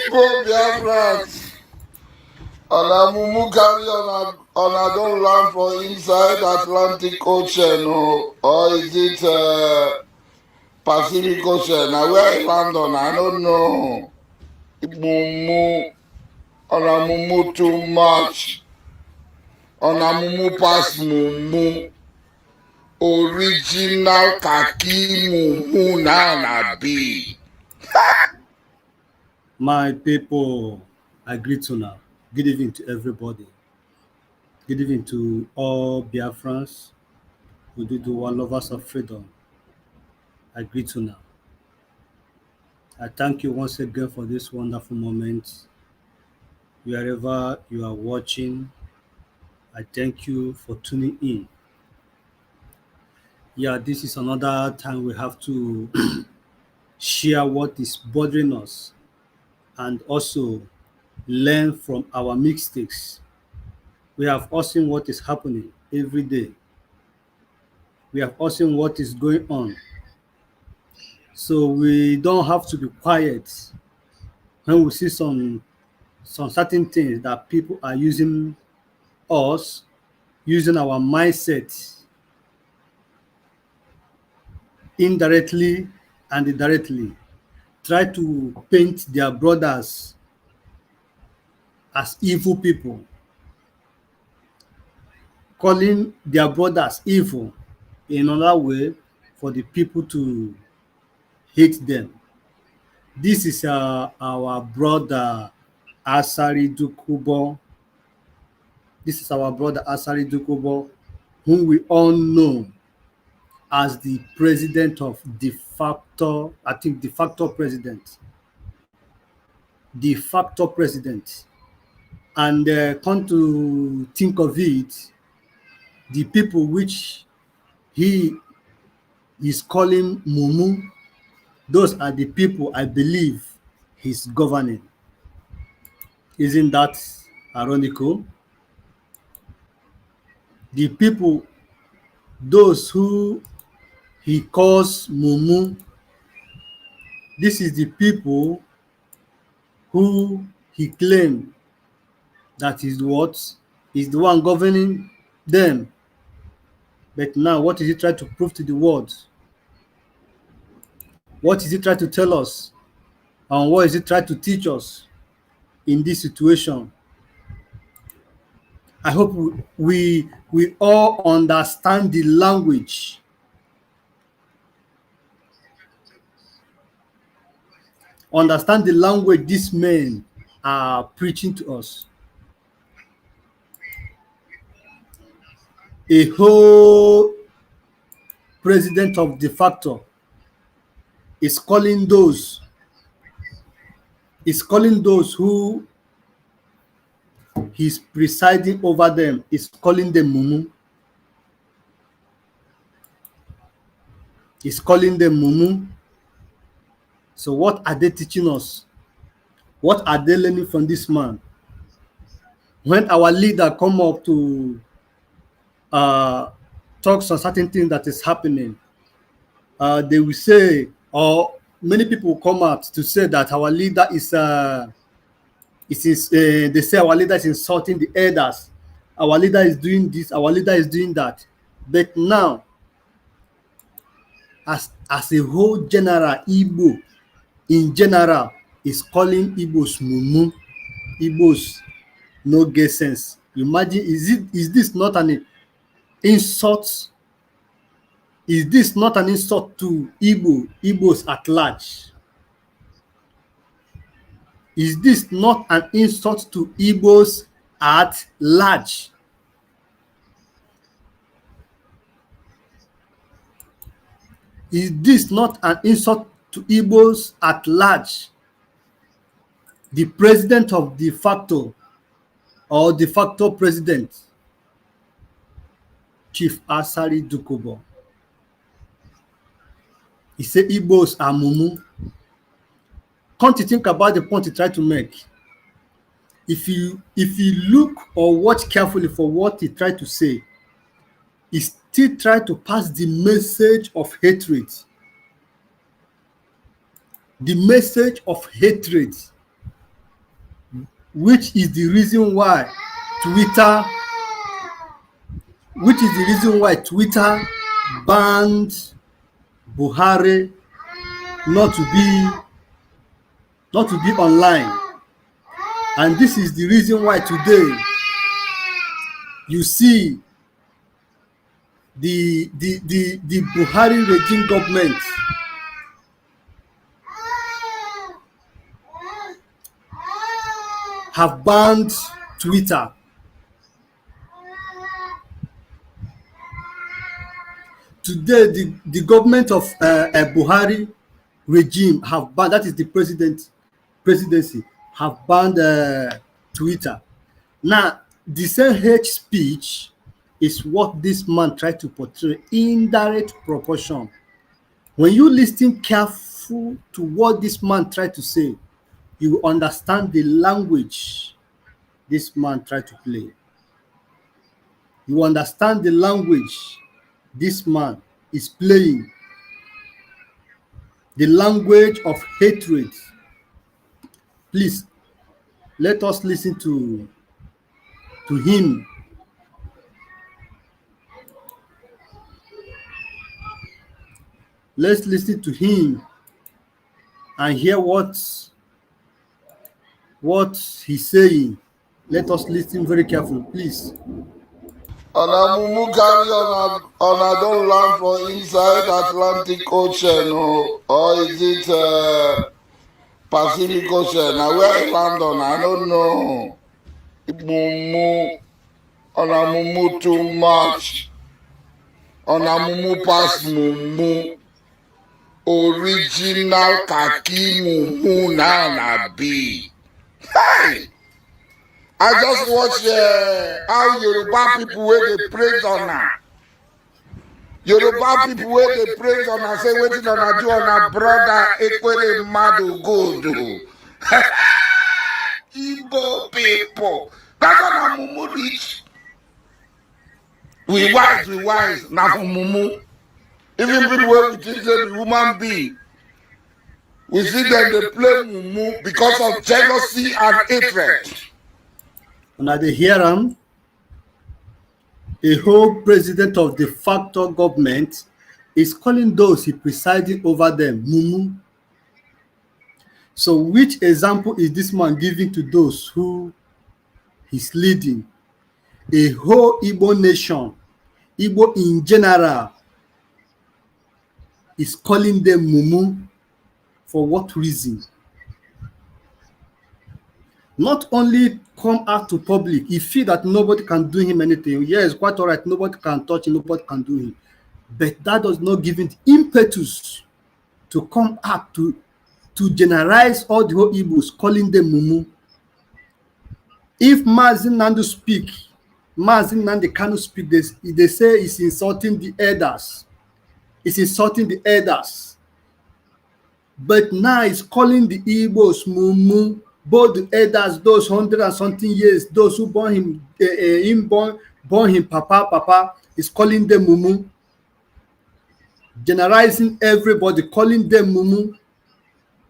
Igbo Biafrans. On MUMU carry on don't land for inside Atlantic Ocean or is it Pacific Ocean? Now where it land on? I don't know. MUMU on MUMU too much. On MUMU pass MUMU. Original kaki MUMU na be. My people, I greet you now. Good evening to everybody. Good evening to all Biafrans who do lovers of freedom. I greet you now. I thank you once again for this wonderful moment. Wherever you are watching, I thank you for tuning in. Yeah, this is another time we have to share what is bothering us and also learn from our mistakes. We have all seen what is happening every day. We have all seen what is going on. So we don't have to be quiet when we see some certain things that people are using us, using our mindset indirectly and directly, try to paint their brothers as evil people, calling their brothers evil in another way for the people to hate them. This is our brother ASARI DUCUBO. This is our brother ASARI DUCUBO, whom we all know as the president of de facto president. De facto president. And come to think of it, the people which he is calling MUMU, those are the people I believe he's governing. Isn't that ironical? The people, those who he calls MUMU, this is the people who he claimed that is the one governing them. But now, what is he trying to prove to the world? What is he trying to tell us? And what is he trying to teach us in this situation? I hope we all understand the language. Understand the language these men are preaching to us. A whole president of de facto is calling those who he's presiding over them, is calling them MUMU. He's calling them MUMU. So what are they teaching us? What are they learning from this man? When our leader come up to talk on certain things that is happening, they will say, or many people will come out to say that our leader they say our leader is insulting the elders. Our leader is doing this, our leader is doing that. But now, as a whole general, Igbo in general is calling Igbos MUMU. Igbos no get sense. Imagine, is this not an insult? Is this not an insult to Igbos at large? Is this not an insult to Igbos at large? Is this not an insult to Igbos at large? The president of de facto or de facto president, Chief ASARI DUCUBO, he said Igbos are MUMU. Come to think about the point he tried to make. If you look or watch carefully for what he tried to say, he still tried to pass the message of hatred. The message of hatred. which is the reason why Twitter banned Buhari not to be online. And this is the reason why today you see the Buhari regime government have banned Twitter. Today, the government of Buhari regime have banned, that is the presidency, have banned Twitter. Now, the same hate speech is what this man tried to portray in direct proportion. When you listen careful to what this man tried to say, you understand the language this man tried to play. You understand the language this man is playing, the language of hatred. Please, let us listen to him. Let's listen to him and hear what he's saying. Let us listen very carefully, please. Ona mumu carry ona don land for inside Atlantic Ocean, or is it Pacific Ocean? Now where I land on, I don't know. Mumu, ona mumu too much. Ona mumu pass mumu. Original kaki mumu na be. Hey! I just watch how Yoruba people wey dey praise Ona. Yoruba people wey dey praise Ona say wetin Ona do Ona brother Ekwere Madu good. Igbo people. That's Ona mumu reach. We wise, na for mumu. Even people wey we think say be human being, we see them dey play mumu because of jealousy and hatred. Una dey hear am? A whole president of de facto government is calling those he presiding over them mumu. So which example is this man giving to those who he's leading? A whole Igbo nation, Igbo in general, is calling them mumu. For what reason? Not only come out to public, he feel that nobody can do him anything. Yes, quite all right, nobody can touch him, nobody can do him. But that does not give him the impetus to come out to generalize all the whole Igbos, calling them mumu. If Mazi Nandu speak, Mazi Nnamdi Kanu speak, they say he's insulting the elders. It's insulting the elders. But now he's calling the Igbos mumu. Both the elders, those 100 and something years, those who born him, born him papa, is calling them mumu. Generalizing everybody, calling them mumu.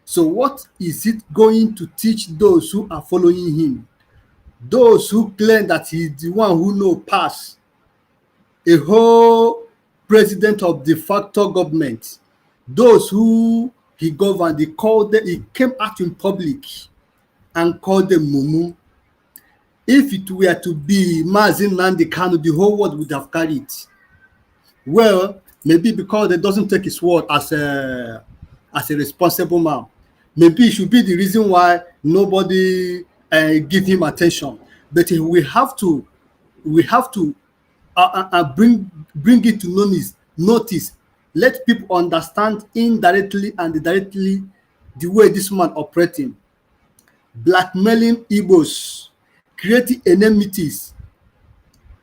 So what is it going to teach those who are following him? Those who claim that he's the one who knows past. A whole president of de facto government. Those who he governed, he came out in public and called them mumu. If it were to be Mazi Nnamdi Kanu, the whole world would have carried it. Well, maybe because they doesn't take his word as a responsible man. Maybe it should be the reason why nobody give him attention. But we have to bring it to notice. Let people understand indirectly and directly the way this man operating. Blackmailing Igbos, creating enmities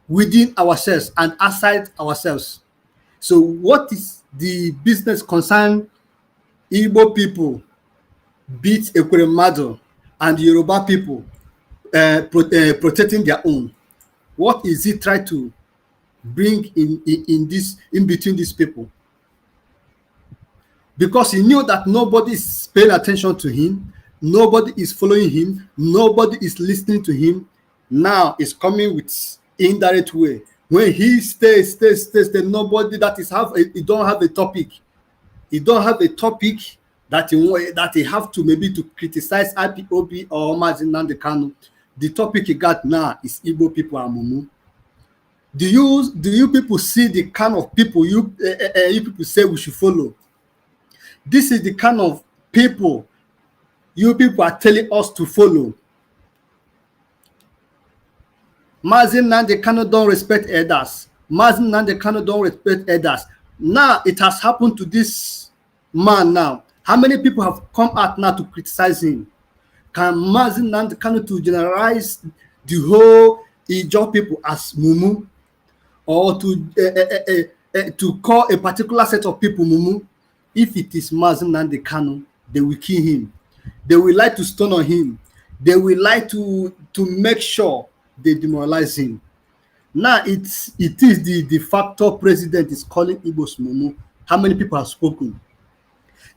within ourselves and outside ourselves. So what is the business concern Igbo people, beat Ekwere Madu, and Yoruba people protecting their own? What is he trying to bring in between these people? Because he knew that nobody is paying attention to him, Nobody is following him. Nobody is listening to him. Now it's coming with indirect way. When he stays, then nobody that is he don't have a topic. He don't have a topic that he have to maybe to criticize IPOB or Mazi Nnamdi Kanu. The topic he got now is Igbo people and MUMU. Do you people see the kind of people you people say we should follow? This is the kind of people you people are telling us to follow. Mazi Nnamdi Kanu don't respect elders. Mazi Nnamdi Kanu don't respect elders. Now it has happened to this man now. How many people have come out now to criticize him? Can Mazi Nnamdi Kanu to generalize the whole Ijaw people as MUMU, or to call a particular set of people MUMU? If it is Mazi Nnamdi Kanu, they will kill him. They will like to stone on him. They will like to make sure they demoralize him. Now it is the de facto president is calling Igbos MUMU. How many people have spoken?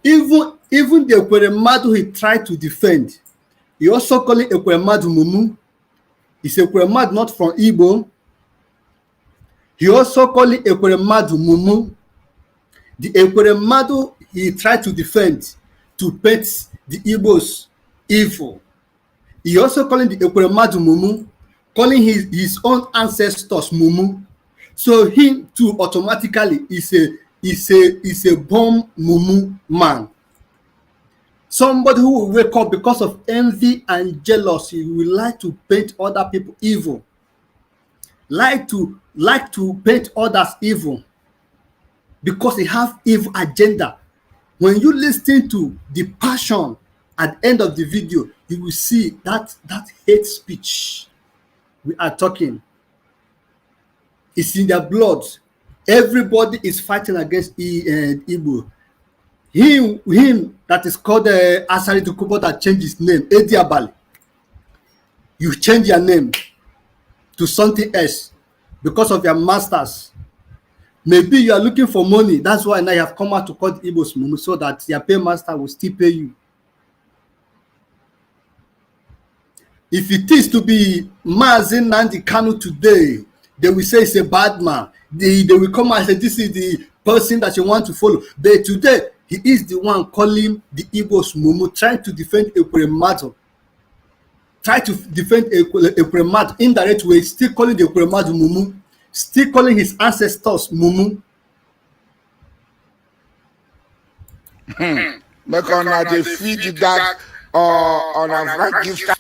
Even the Ekweremadu he tried to defend, he also calling Ekweremadu MUMU. He's Ekweremadu not from Igbo. He also calling Ekweremadu MUMU. The Ekweremadu he tried to defend to paint the Igbos evil. He also calling the Ekweremadu MUMU, calling his own ancestors MUMU. So him too automatically is a bomb MUMU man. Somebody who will wake up because of envy and jealousy, will like to paint other people evil. Like to paint others evil because they have evil agenda. When you listen to the passion at the end of the video, you will see that hate speech we are talking. It's in their blood. Everybody is fighting against Igbo. Him that is called ASARI DUCUBO that changed his name, Ediabali. You change your name to something else because of your masters. Maybe you are looking for money. That's why now you have come out to call the Igbos MUMU so that your paymaster will still pay you. If it is to be Mazi Nnamdi Kanu today, they will say it's a bad man. They will come and say this is the person that you want to follow. But today, he is the one calling the Igbos MUMU, trying to defend Ekweremadu. Try to defend Ekweremadu indirect way, still calling the Ekweremadu MUMU, still calling his ancestors MUMU. Make on they feed that on a register.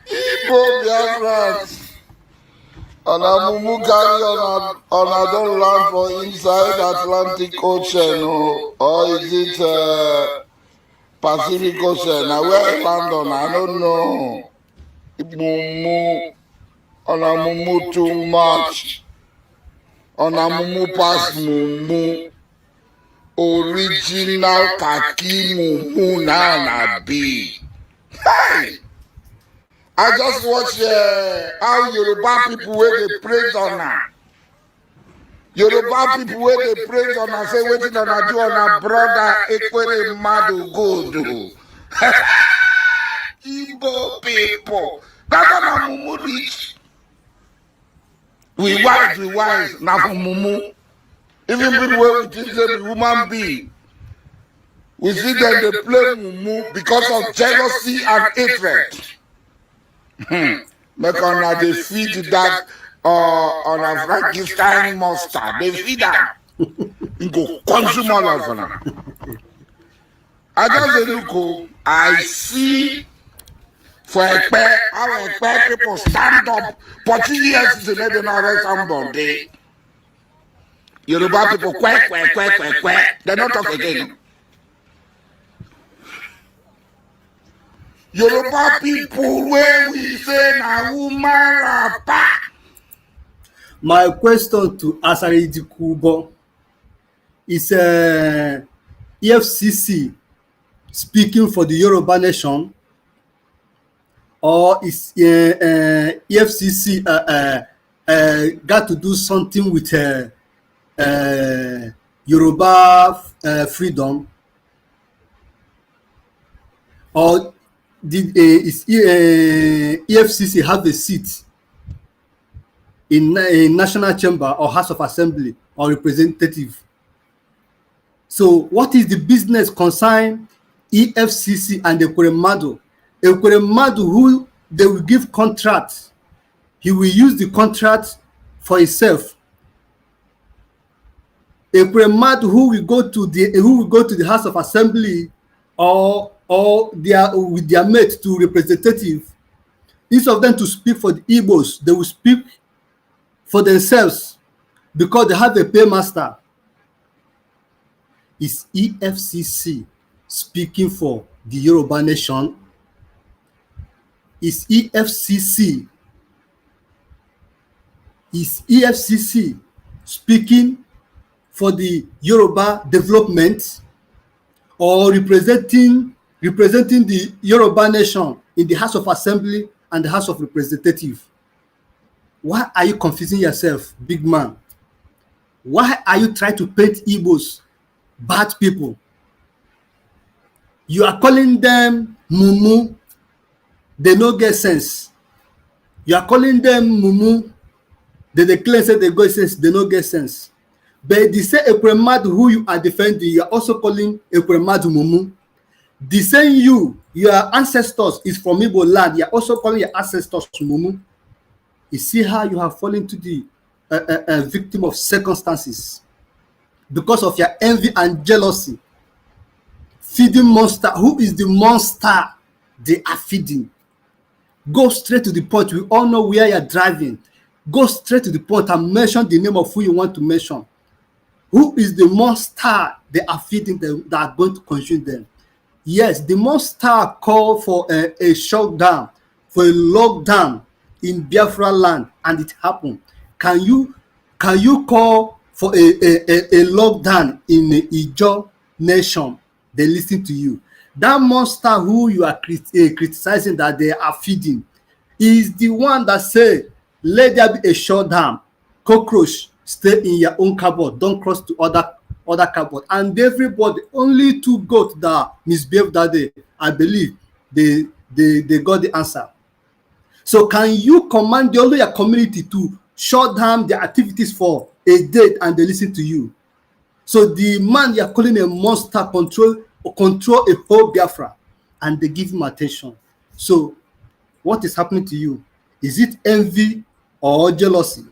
Igbo BIAFRA. On a MUMU carry on a don't land for inside Atlantic Ocean, or is it Pacific Ocean? Now where it land on, I don't know. MUMU, on a MUMU too much. On a MUMU pass MUMU. Original Kaki MUMU na be. Hey! I just watch how Yoruba people where they praise on her. Yoruba people where they praise on her, say waiting on her do on her brother Ekweremadu go do. Igbo people. That's on a MUMU reach. We wise, now for MUMU. Even people where we think they be human being. We see them they play MUMU because of jealousy and hatred. Make on they feed that on a Frankenstein monster. They feed that. You go consume all of them. I just look, I see for a pair, how a pair people stand up for 2 years to let them arrest somebody. Yoruba people quack. They don't talk again. Yoruba people where we say na woman rapper. My question to ASARI DUCUBO is EFCC speaking for the Yoruba nation, or is EFCC got to do something with Yoruba freedom? or did EFCC have a seat in a national chamber or House of Assembly or representative? So what is the business concern EFCC and Ekweremadu? Ekweremadu, who they will give contract, he will use the contract for himself. Ekweremadu, who will go to the House of Assembly or with their mate to representative, instead of them to speak for the IGBOS, they will speak for themselves because they have a paymaster. Is EFCC speaking for the Yoruba nation? Is EFCC speaking for the Yoruba development, or representing the Yoruba nation in the House of Assembly and the House of Representatives? Why are you confusing yourself, big man? Why are you trying to paint Igbos bad people? You are calling them MUMU, they no get sense. You are calling them MUMU, they declare say they get sense, they no get sense. But they say Ekweremadu, who you are defending, you are also calling Ekweremadu MUMU. The same your ancestors is from Igbo land, you are also calling your ancestors MUMU. You see how you have fallen to the victim of circumstances because of your envy and jealousy. Feeding monster. Who is the monster they are feeding? Go straight to the point. We all know where you're driving. Go straight to the point and mention the name of who you want to mention. Who is the monster they are feeding them that are going to consume them? Yes, the monster called for a shutdown, for a lockdown in Biafra land, and it happened. Can you call for a lockdown in the Ijo nation? They listen to you. That monster who you are criticizing that they are feeding is the one that say, let there be a shutdown. Cockroach, stay in your own cupboard. Don't cross to other cupboard. And everybody, only 2 goats that misbehaved that day, I believe they got the answer. So can you command the your community to shut down their activities for a day and they listen to you? So the man you are calling a monster control a whole Biafra, and they give him attention. So what is happening to you? Is it envy or jealousy?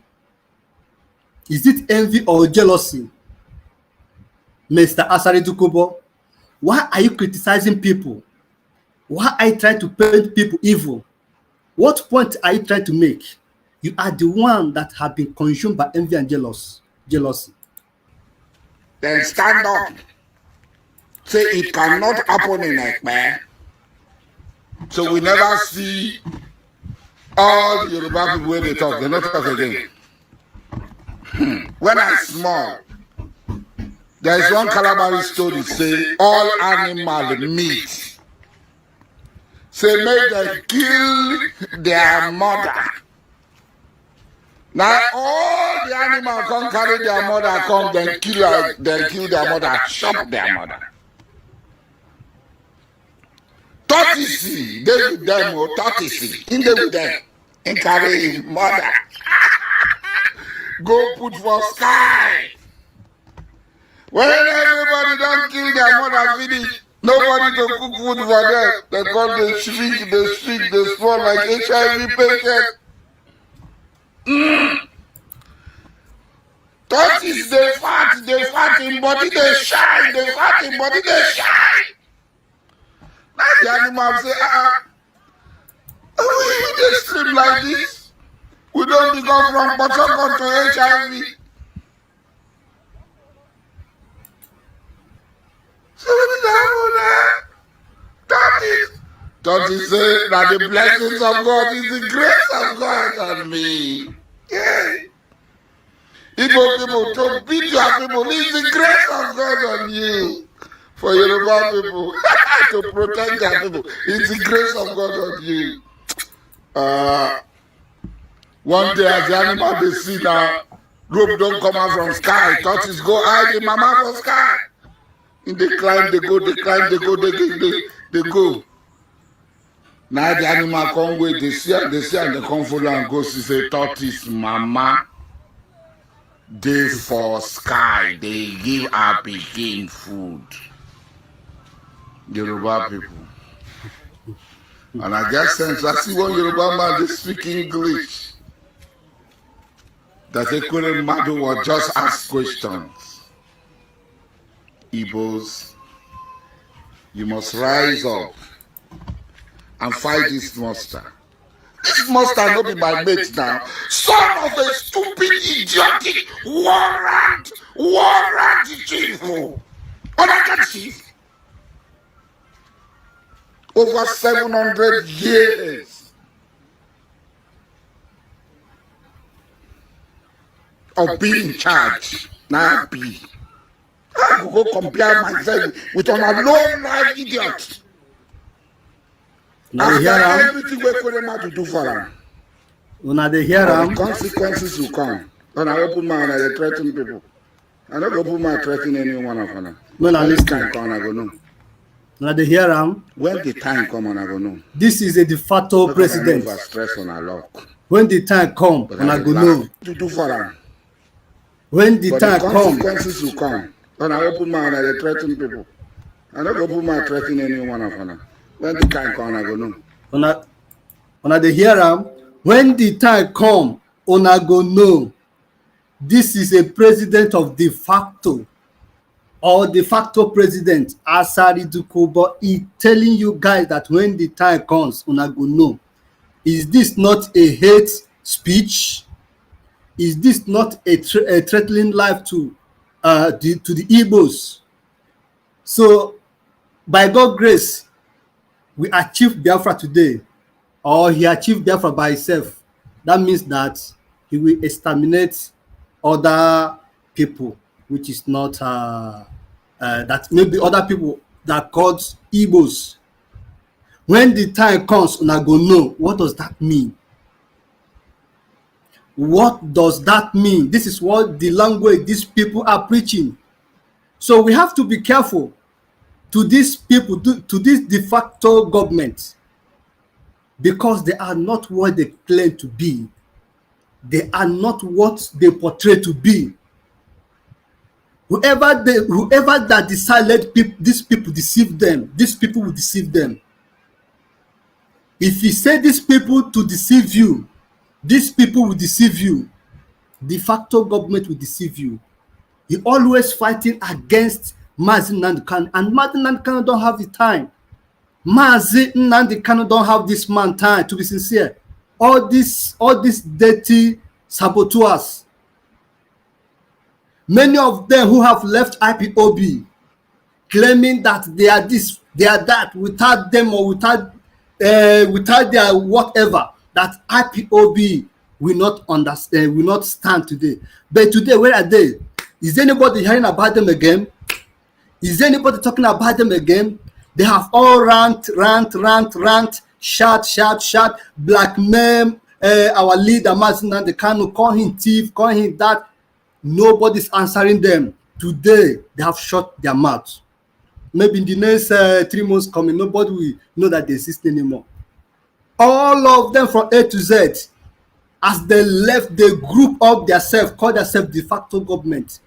Is it envy or jealousy? Mr. ASARI DUCUBO, why are you criticizing people? Why are you trying to paint people evil? What point are you trying to make? You are the one that have been consumed by envy and jealousy. Then stand up. Say it cannot happen in Ekpe. So we never see all the Yoruba people when they talk. They not talk again. When I small, there is one Calabari story say all animal meat. Say make them kill their mother. Now all the animals come carry their mother, come then kill their mother, chop their mother. Tortoise, they with them, or tortoise, in they with them, and carry his mother. Go put for sky. When everybody don't kill their mother, finish, nobody to cook food for them. They call they shrink, they swell like HIV patient. Tortoise, they fat in body, they shine, they fat in body, they shine. The animal say, we just sleep like this. We don't become from Botoko to HIV. So Tortoise say that the blessings of God is the grace of God on me. Yeah. Igbo people, to beat your people is the grace of God on you. For Yoruba people, to protect their people, it's the grace of God on you. One day as the animal they see now, rope don't come out from sky, tortoise go hide the mama from sky. And they climb, they go, they go. Now the animal come wait, they see and they come follow and go see say tortoise mama. They for sky, they give our pikin food. Yoruba people. And I get sense, I see one Yoruba man, they speak English. That they couldn't matter or just ask questions. Igbos, you must rise up and fight this monster. This monster not be my mate now. Son of a stupid, idiotic, warrant chief. Another chief. Over 700 years of being in charge. Now be. I will go compare myself with an alone life idiot. After everything we're going to do for them. The consequences will come. When I open my mouth, I threaten people. I don't open my threaten any one of them. When the time come, I go know. Now they hear him. When the time come, I go know. This is a de facto president. Stress on our luck. When the time come, I go know. To do for them. When the time come, consequences will come. When I open my mouth, I threaten people. I don't open my threaten any one of them. When the time come, I go know. When they hear him, when the time come, I go know. This is a president of de facto or de facto president. ASARI DUCUBO is telling you guys that when the time comes, I go know. Is this not a hate speech? Is this not a threatening life to the IGBOS? So, by God's grace, we achieved BIAFRA today, or he achieved BIAFRA by himself. That means that he will exterminate other people, which is not that maybe other people that called IGBOS. When the time comes, I go know. What does that mean? What does that mean? This is what the language these people are preaching. So we have to be careful to these people, to this de facto government, because they are not what they claim to be. They are not what they portray to be. Whoever that decided these people deceive them, these people will deceive them. If you say these people to deceive you, these people will deceive you. De facto government will deceive you. He always fighting against Mazi Nnamdi Kanu, and Mazi Nnamdi Kanu don't have the time. Mazi Nnamdi Kanu don't have this man time, to be sincere. All these dirty saboteurs, many of them who have left IPOB, claiming that they are this, they are that, without them or without their whatever, that IPOB will not understand, will not stand today. But today, where are they? Is anybody hearing about them again? Is anybody talking about them again? They have all rant, shout, blackmail our leader, Mazi Nnamdi Kanu, call him thief, call him that. Nobody's answering them. Today, they have shut their mouth. Maybe in the next 3 months coming, nobody will know that they exist anymore. All of them from A to Z, as they left, they group up themselves, call themselves de facto government.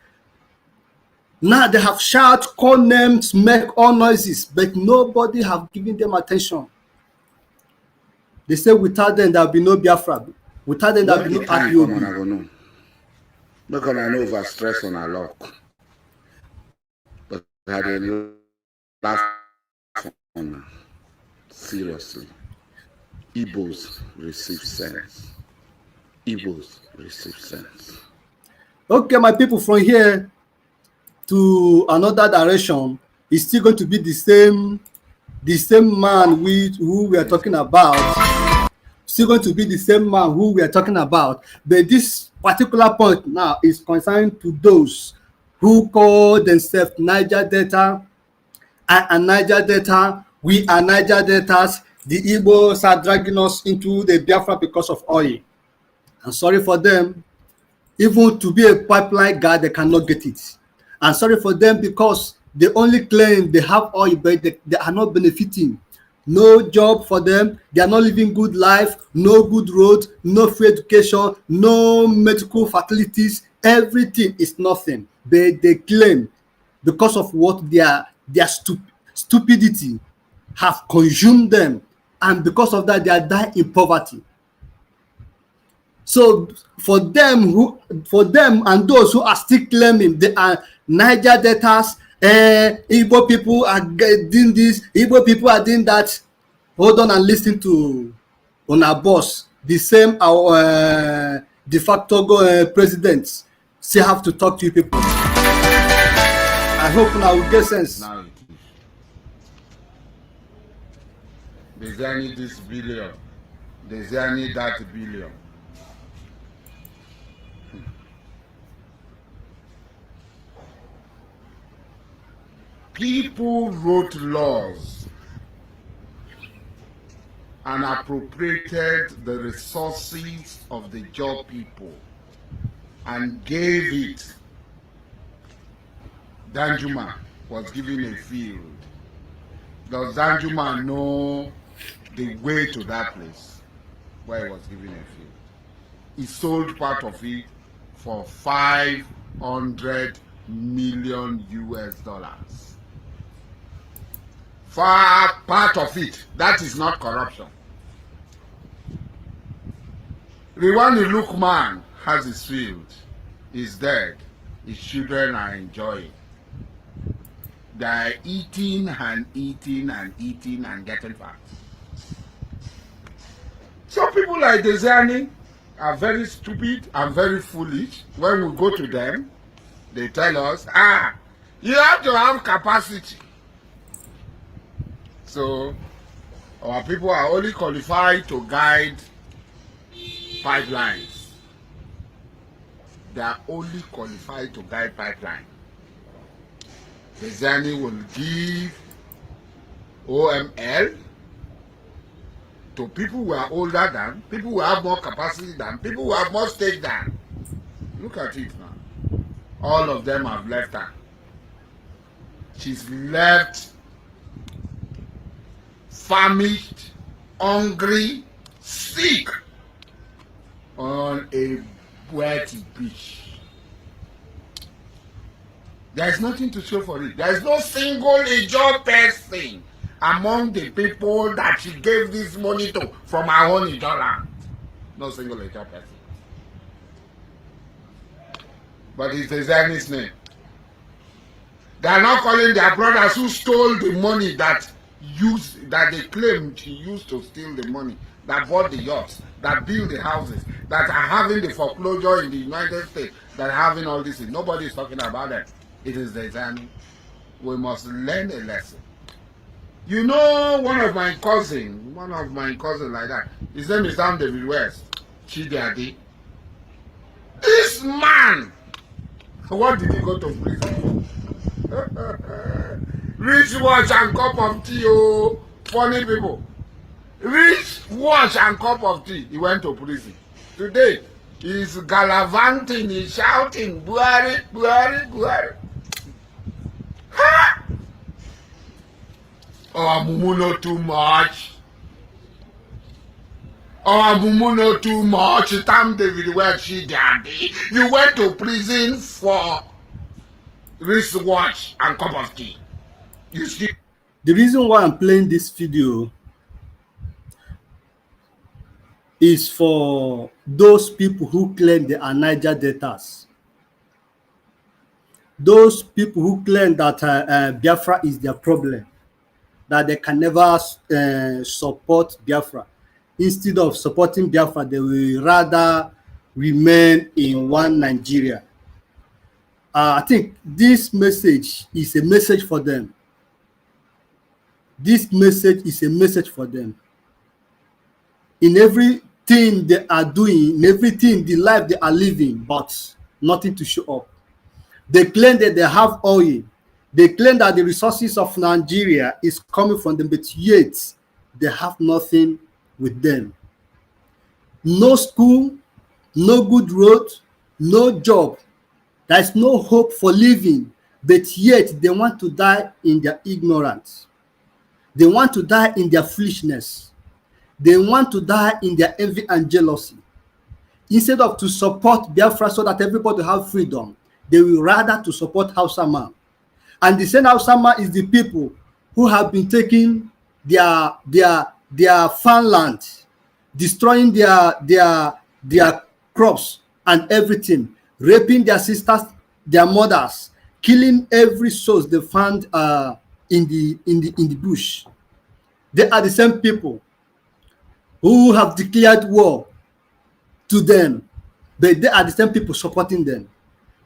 Now they have shout, call names, make all noises, but nobody have given them attention. They say without them there will be no Biafra. Without them there will be no IPOB. Not gonna know over stress on our luck. But I had a last one. Seriously. Igbos receive sense. Igbos receive sense. Okay, my people, from here to another direction, it's still going to be the same man who we are talking about. Still going to be the same man who we are talking about. But this particular point now is concerned to those who call themselves Niger Delta and Niger Delta. We are Niger Deltas. The Igbos are dragging us into the Biafra because of oil. I'm sorry for them. Even to be a pipeline guy, they cannot get it. I'm sorry for them because they only claim they have oil, but they are not benefiting no job for them, they are not living good life, no good road, no free education, no medical facilities, everything is nothing. They claim because of what their stupidity have consumed them, and because of that they are dying in poverty. So for them and those who are still claiming they are Niger Deltas, Igbo people are doing this, Igbo people are doing that, hold on and listen to una boss, the same de facto presidents still have to talk to you people. I hope now will get sense. Now it is. There's any this billion. There's any that billion. People wrote laws and appropriated the resources of the job people and gave it. Danjuma was given a field. Does Danjuma know the way to that place where he was given a field? He sold part of it for $500 million US. Part of it. That is not corruption. Riwani Lukman has his field. He's dead. His children are enjoying. They are eating and eating and eating and getting fat. Some people like Desiani are very stupid and very foolish. When we go to them, they tell us, you have to have capacity. So our people are only qualified to guide pipelines. They are only qualified to guide pipeline. The Zani will give OML to people who are older than, people who have more capacity than, people who have more stake than. Look at it now. All of them have left her. She's left famished, hungry, sick on a wet beach. There is nothing to show for it. There is no single Ijo person among the people that she gave this money to from her own Ijo land. No single Ijo person. But it's the Zionist name. They are not calling their brothers who stole the money that they claimed she used to steal the money, that bought the yachts, that built the houses, that are having the foreclosure in the United States, that are having all this. Nobody is talking about that. It is the Zani. We must learn a lesson. You know, one of my cousins like that, his name is Sam David West, Chidiadi. This man, what did he go to prison? Rich watch and cup of tea, oh, funny people. Rich watch and cup of tea, he went to prison. Today, he's gallivanting, he's shouting, Buhari, Buhari, Buhari. Ha! Oh, MUMU know too much. Oh, MUMU know too much. Tam David West, daddy. You went to prison for wristwatch and cup of tea. You see? The reason why I'm playing this video is for those people who claim they are Niger Deltas. Those people who claim that Biafra is their problem, that they can never support Biafra. Instead of supporting Biafra, they will rather remain in one Nigeria. I think this message is a message for them. This message is a message for them. In everything they are doing, in everything, the life they are living, but nothing to show up. They claim that they have oil. They claim that the resources of Nigeria is coming from them, but yet they have nothing with them. No school, no good road, no job. There is no hope for living, but yet they want to die in their ignorance. They want to die in their foolishness. They want to die in their envy and jealousy. Instead of to support Biafra so that everybody have freedom, they will rather to support Hausa man. And the same Hausa man is the people who have been taking their farmland, destroying their crops and everything, raping their sisters, their mothers, killing every soul they found in the bush. They are the same people who have declared war to them, but they are the same people supporting them.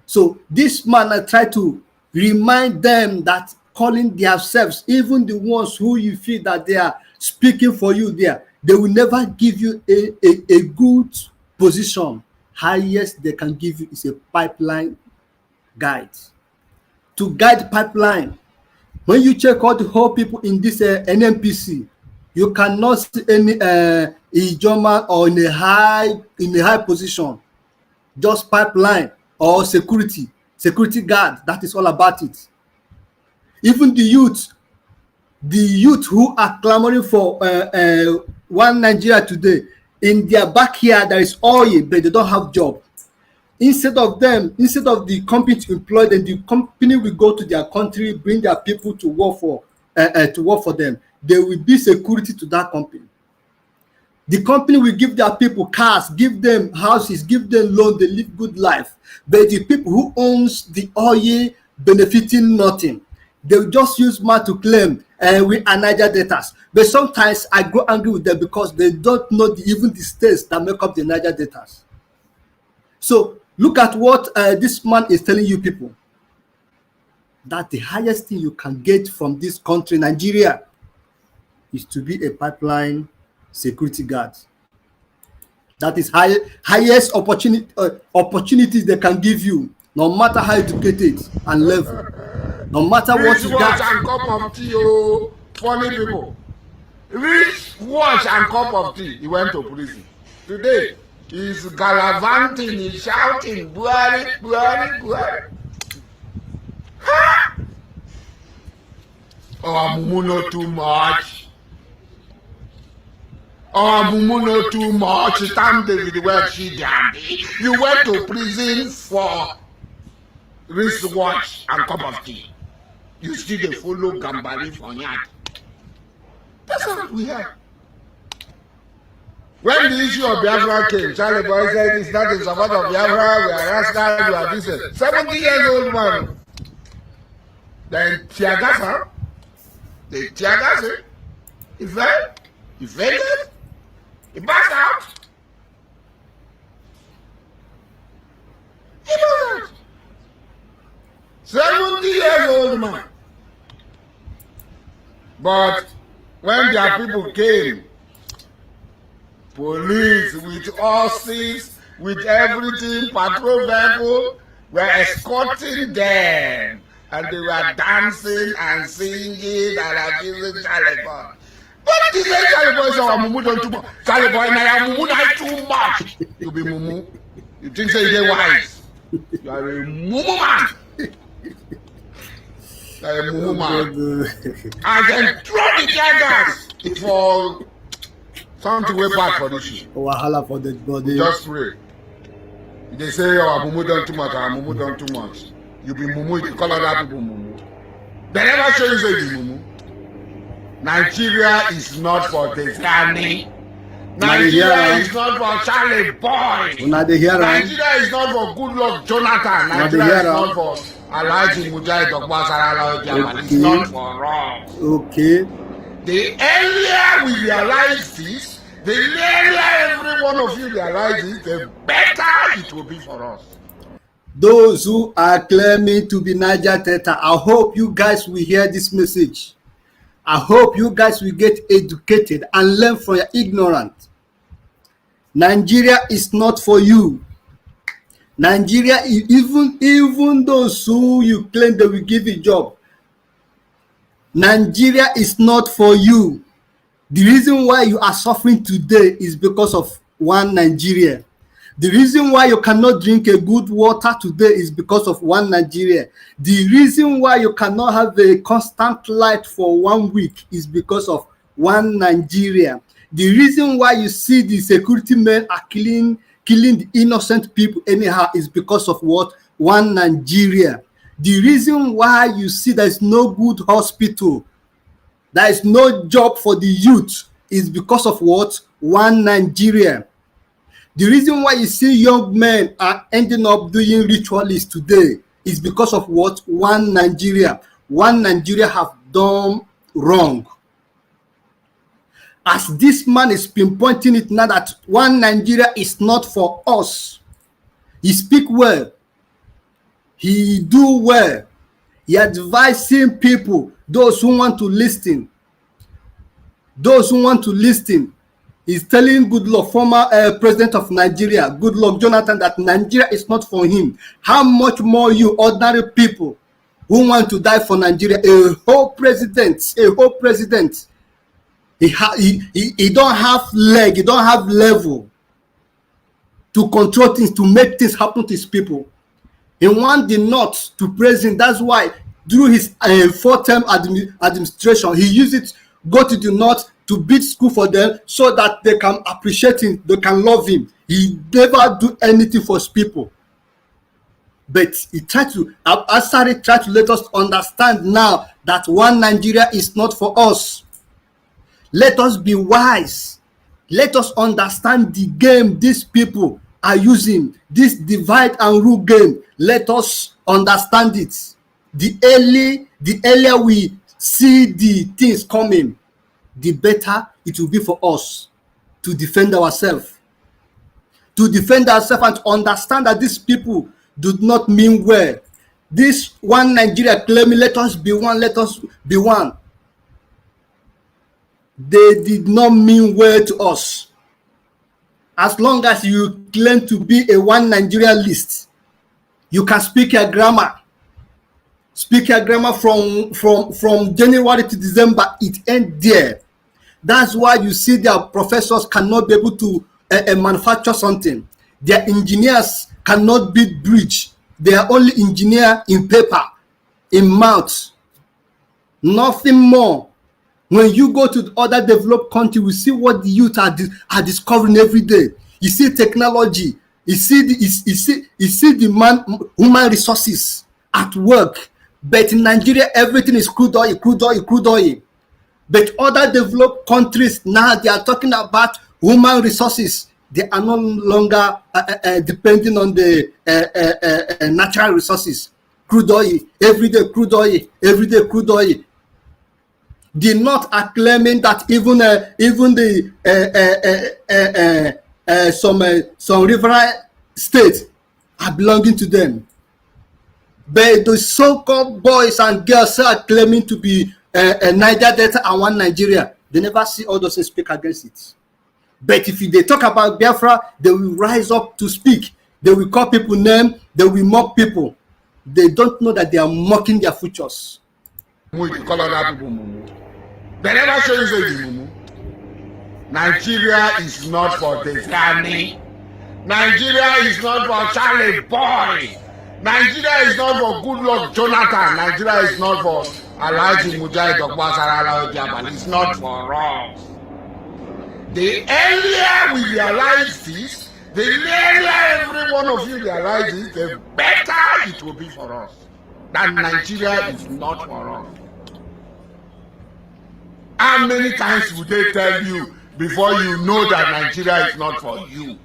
So this man, I try to remind them that calling themselves, even the ones who you feel that they are speaking for you there, they will never give you a good position. Highest they can give you is a pipeline guide. To guide pipeline, when you check all the whole people in this NNPC, you cannot see any Ijoma or in a high position. Just pipeline or security guard. That is all about it. Even the youth who are clamoring for one Nigeria today, in their backyard there is oil, but they don't have job. Instead of the company to employ them, the company will go to their country, bring their people to work for them. There will be security to that company. The company will give their people cars, give them houses, give them loans, they live good life. But the people who owns the oil benefiting nothing. They will just use man to claim we are Niger Deltas. But sometimes I grow angry with them because they don't know even the states that make up the Niger Deltas. So look at what this man is telling you people. That the highest thing you can get from this country, Nigeria, is to be a pipeline security guard. That is highest opportunities they can give you, no matter how educated and level, no matter what you got. And cup of tea, oh, funny people. Rich wash and cup of tea. He went to prison. Today, he's gallivanting, he's shouting, Buhari, Buhari, Buhari. Oh, Mumu not too much. Oh, Mumu not too much. Time David where she daddy. You went to prison for wristwatch and cup of tea. You still dey follow Gambari for yard. That's what we have. When the issue of Biafra came, Charlie Boy said it's not in support of Biafra, we are rascals, we are this. 70 years old man. Then Tiagasa, they Tiagasa, he fell, he fainted, he passed out. He passed out. 70 years old man. But when their people came, police with horses, with everything, patrol vehicle, were escorting them. And they were dancing and singing and accusing Charlie Boy. But they say Charlie Boy said, Mumu don't too much. Charlie Boy, now Mumu not too much. You be Mumu. You think say you're wise. You are a Mumu man. You are a Mumu man. And then throw the tear gas for something way bad for this shit. Wahala for the body. Just pray. They say, oh, Mumu done too much, Mumu done too much. You be Mumu, you call other people Mumu. They never show you say you be Mumu. Nigeria is not for the Fulani. Nigeria is not for Charlie Boy. Nigeria is not for Good Luck Jonathan. Nigeria is not for Alhaji Mujahid Ogbasarala. It's not for us. Okay. The earlier we realize this, the earlier every one of you realizes, the better it will be for us. Those who are claiming to be Niger Delta, I hope you guys will hear this message. I hope you guys will get educated and learn from your ignorance. Nigeria is not for you. Nigeria, even those who you claim they will give you a job, Nigeria is not for you. The reason why you are suffering today is because of one Nigeria. The reason why you cannot drink a good water today is because of one Nigeria. The reason why you cannot have a constant light for 1 week is because of one Nigeria. The reason why you see the security men are killing the innocent people anyhow is because of what? One Nigeria. The reason why you see there is no good hospital, there is no job for the youth is because of what? One Nigeria. The reason why you see young men are ending up doing ritualists today is because of what? One Nigeria. One Nigeria have done wrong. As this man is pinpointing it now that one Nigeria is not for us. He speak well. He do well. He advising people, those who want to listen. Those who want to listen. He's telling Goodluck, former president of Nigeria, Goodluck Jonathan, that Nigeria is not for him. How much more you ordinary people who want to die for Nigeria? A whole president. He don't have leg, he don't have level to control things, to make things happen to his people. He want the North to praise him. That's why through his 4-term administration, he used it, go to the North to build school for them so that they can appreciate him, they can love him. He never do anything for his people. But he tried to, ASARI tried to let us understand now that one Nigeria is not for us. Let us be wise. Let us understand the game these people are using, this divide and rule game. Let us understand it. The earlier we see the things coming, the better it will be for us to defend ourselves. To defend ourselves and to understand that these people do not mean well. This one Nigeria claiming, let us be one, let us be one. They did not mean well to us. As long as you claim to be a one Nigeria list, you can speak your grammar. Speak your grammar from January to December, it ends there. That's why you see their professors cannot be able to manufacture something. Their engineers cannot build bridge. They are only engineer in paper, in mouth, nothing more. When you go to the other developed country, we see what the youth are discovering every day. You see technology. You see the human resources at work. But in Nigeria, everything is crude oil. But other developed countries now, they are talking about human resources. They are no longer depending on the natural resources. Crude oil, everyday crude oil. The North are claiming that even some river states are belonging to them. But the so-called boys and girls are claiming to be Niger Delta and one Nigeria. They never see all those speak against it. But if they talk about Biafra, they will rise up to speak. They will call people names. They will mock people. They don't know that they are mocking their futures. They never show you the MUMU. Nigeria is not for the Fulani. Nigeria is not for Charlie Boy. Nigeria is not for Goodluck Jonathan. Nigeria is not for Alhaji Mujahid Ogbasarala Ojabal. It's not for us. The earlier we realize this, the earlier every one of you realize it, the better it will be for us. That Nigeria is not for us. How many times would they tell you before you know that Nigeria is not for you?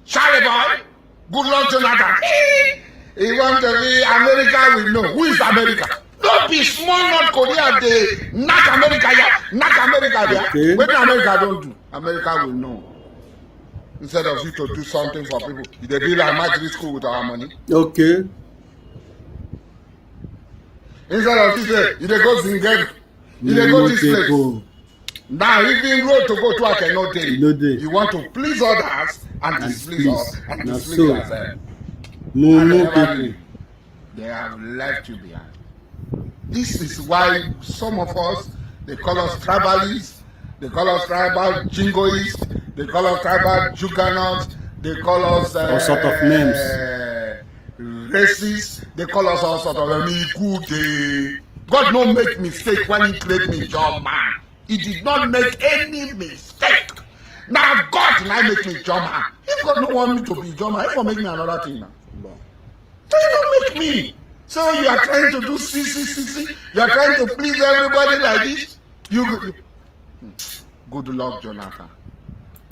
Charlie Boy, Goodluck Jonathan, he want to be America, we know. Who is America? Don't be small North Korea, they knock America there. Okay. What America don't do, America will know. Instead of you to do something for people, they build a magic school with our money. Okay. Instead of this, they go Zingen. You go this place. Now, even road to go to, I cannot tell you. You want to please others and displease us and displease yourself. No, they have left you behind. This is why some of us, they call us tribalists, they call us tribal jingoists, They call us tribal juggernauts. They call us all sort of names. Racists. They call us all sort of God no make mistake when he create me German. He did not make any mistake. Now God now make me German. If God don't want me to be German, he will make me another thing now. So he don't make me. So you are trying to do CC. You are trying to please everybody like this. Good luck, Jonathan.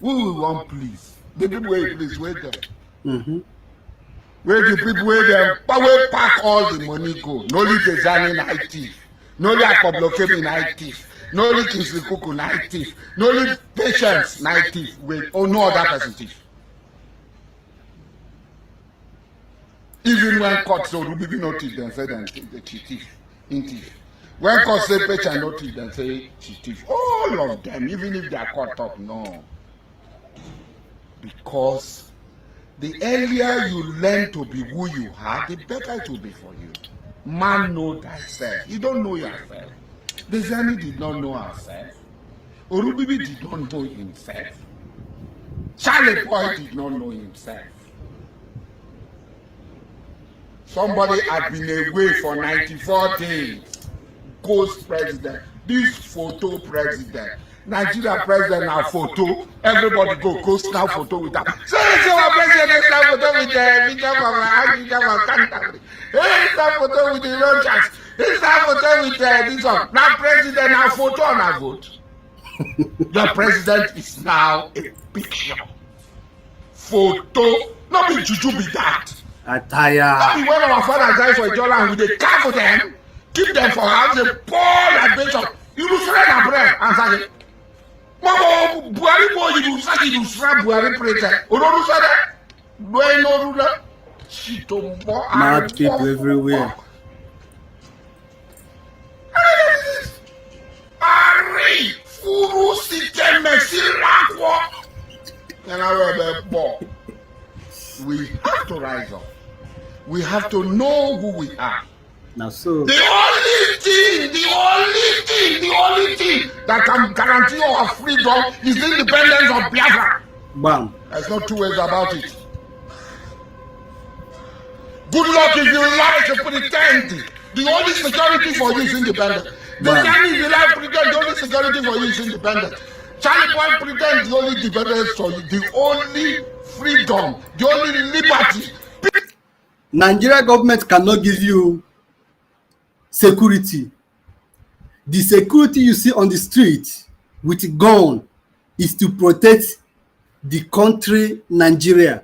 Who will want please? The people where please wait them. Where the people where them power pack all the money go. No leave the Zan in IT. No leave Akoblokem in IT. No leave Kingsley Kuku in IT. No leave patients in IT. Wait, or no other person thief. Even when court so Ruby no thief, then say them the thief. In thief. When court say patient no thief, then say thief. All of them, even if they are caught up, no. Because the earlier you learn to be who you are, the better it will be for you. Man know thyself. You don't know yourself. The Zani did not know herself. Orubibi did not know himself. Charlie Boy did not know himself. Somebody had been away for 94 days. Ghost president. This photo president. Nigeria president now photo. Everybody go snap photo with that. So our president snap photo with the Bishop of Canterbury. He snap photo with the Rogers. He snap photo with this one. Now president now photo on a vote. The president is now a picture. Photo. Not be juju be that. Attire. Not be when our father dies for Jordan with a car for them. Keep them for house. They pour like Bishop. You lose friend and bread. Answer it. Mama, Buhari boy, you do such you shrub Buhari preacher. Orodu said that. Do I know that? Mad people everywhere. Ari, furu sike mesirako. And I will we have to rise up. We have to know who we are. Now so the only thing that can guarantee our freedom is the independence of Biafra. Bam. There's no two ways about it. Good luck if you like to pretend. The only security for you is independence. The Chinese you like pretend, the only security for you is independence. Charlie Boy pretend the only independence for you, the only freedom, the only liberty. Nigeria government cannot give you security. The security you see on the street with gun is to protect the country Nigeria.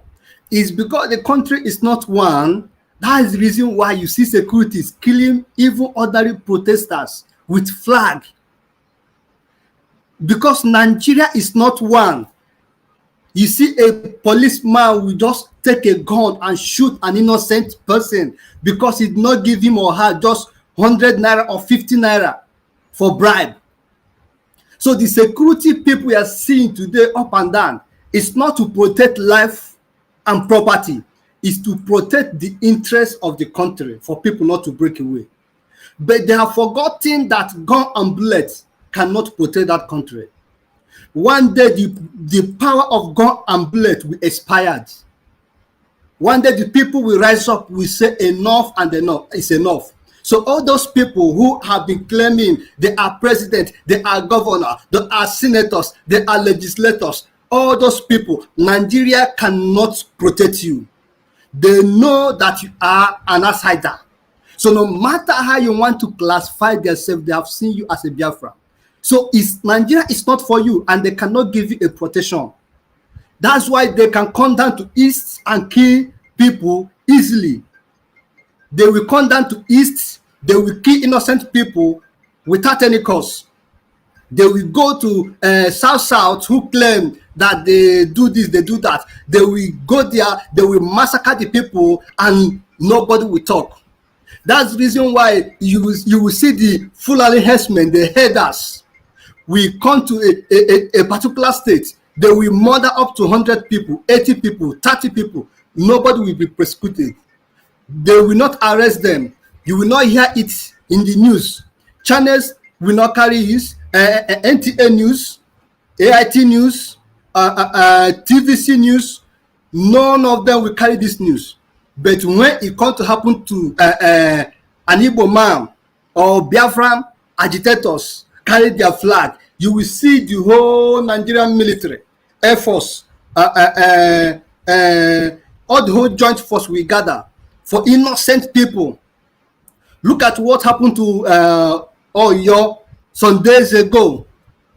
It's because the country is not one. That is the reason why you see securities killing even ordinary protesters with flag. Because Nigeria is not one. You see a policeman will just take a gun and shoot an innocent person because he did not give him or her just 100 naira or 50 naira for bribe. So the security people we are seeing today up and down is not to protect life and property. It's to protect the interests of the country for people not to break away. But they have forgotten that gun and bullets cannot protect that country. One day the power of gun and bullet will expire. One day the people will rise up, will say enough and enough is enough. So all those people who have been claiming they are president, they are governor, they are senators, they are legislators, all those people, Nigeria cannot protect you. They know that you are an outsider. So no matter how you want to classify yourself, they have seen you as a Biafra. So Nigeria is not for you, and they cannot give you a protection. That's why they can come down to east and kill people easily. They will come down to east, they will kill innocent people without any cause. They will go to south who claim that they do this, they do that. They will go there, they will massacre the people, and nobody will talk. That's the reason why you will see the Fulani herdsmen, the herders, will come to a particular state. They will murder up to 100 people, 80 people, 30 people. Nobody will be prosecuted. They will not arrest them. You will not hear it in the news. Channels will not carry it. NTA News, AIT News, TVC news, none of them will carry this news. But when it comes to happen to an Igbo man or Biafran agitators carry their flag, you will see the whole Nigerian military, Air Force, all the whole joint force will gather for innocent people. Look at what happened to Oyo some days ago.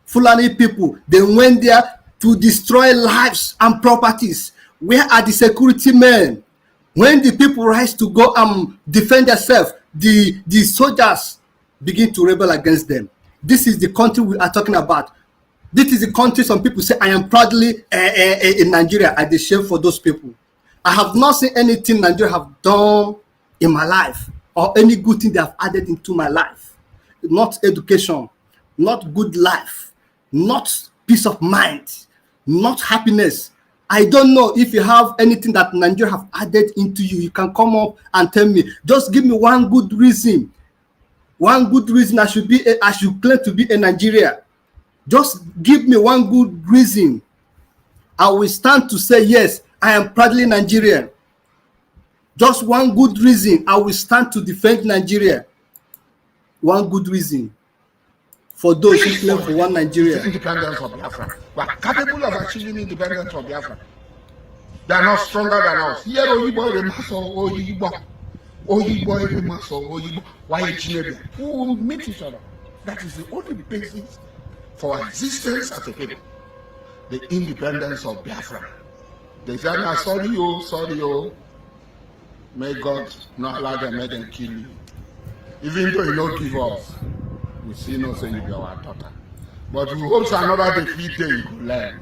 Fulani people, they went there to destroy lives and properties. Where are the security men? When the people rise to go and defend themselves, the soldiers begin to rebel against them. This is the country we are talking about. This is the country some people say, I am proudly in Nigeria. I shame for those people. I have not seen anything Nigeria have done in my life or any good thing they have added into my life. Not education, not good life, not peace of mind, not happiness. I don't know if you have anything that Nigeria have added into you. You can come up and tell me. Just give me one good reason. One good reason I should claim to be a Nigeria. Just give me one good reason. I will stand to say, yes, I am proudly Nigerian. Just one good reason. I will stand to defend Nigeria. One good reason. For those who claim for one Nigeria. Independence of Biafra. We are capable of achieving independence of Biafra. They are not stronger than us. Here, Oyibo, Oyibo, Oyibo, why we will meet each other. That is the only basis for existence as a people. The independence of Biafra. They say, sorry, oh. May God not allow them, make them kill you. Even though you don't give us, we see no say you be our daughter. But we hope another defeat day you could learn.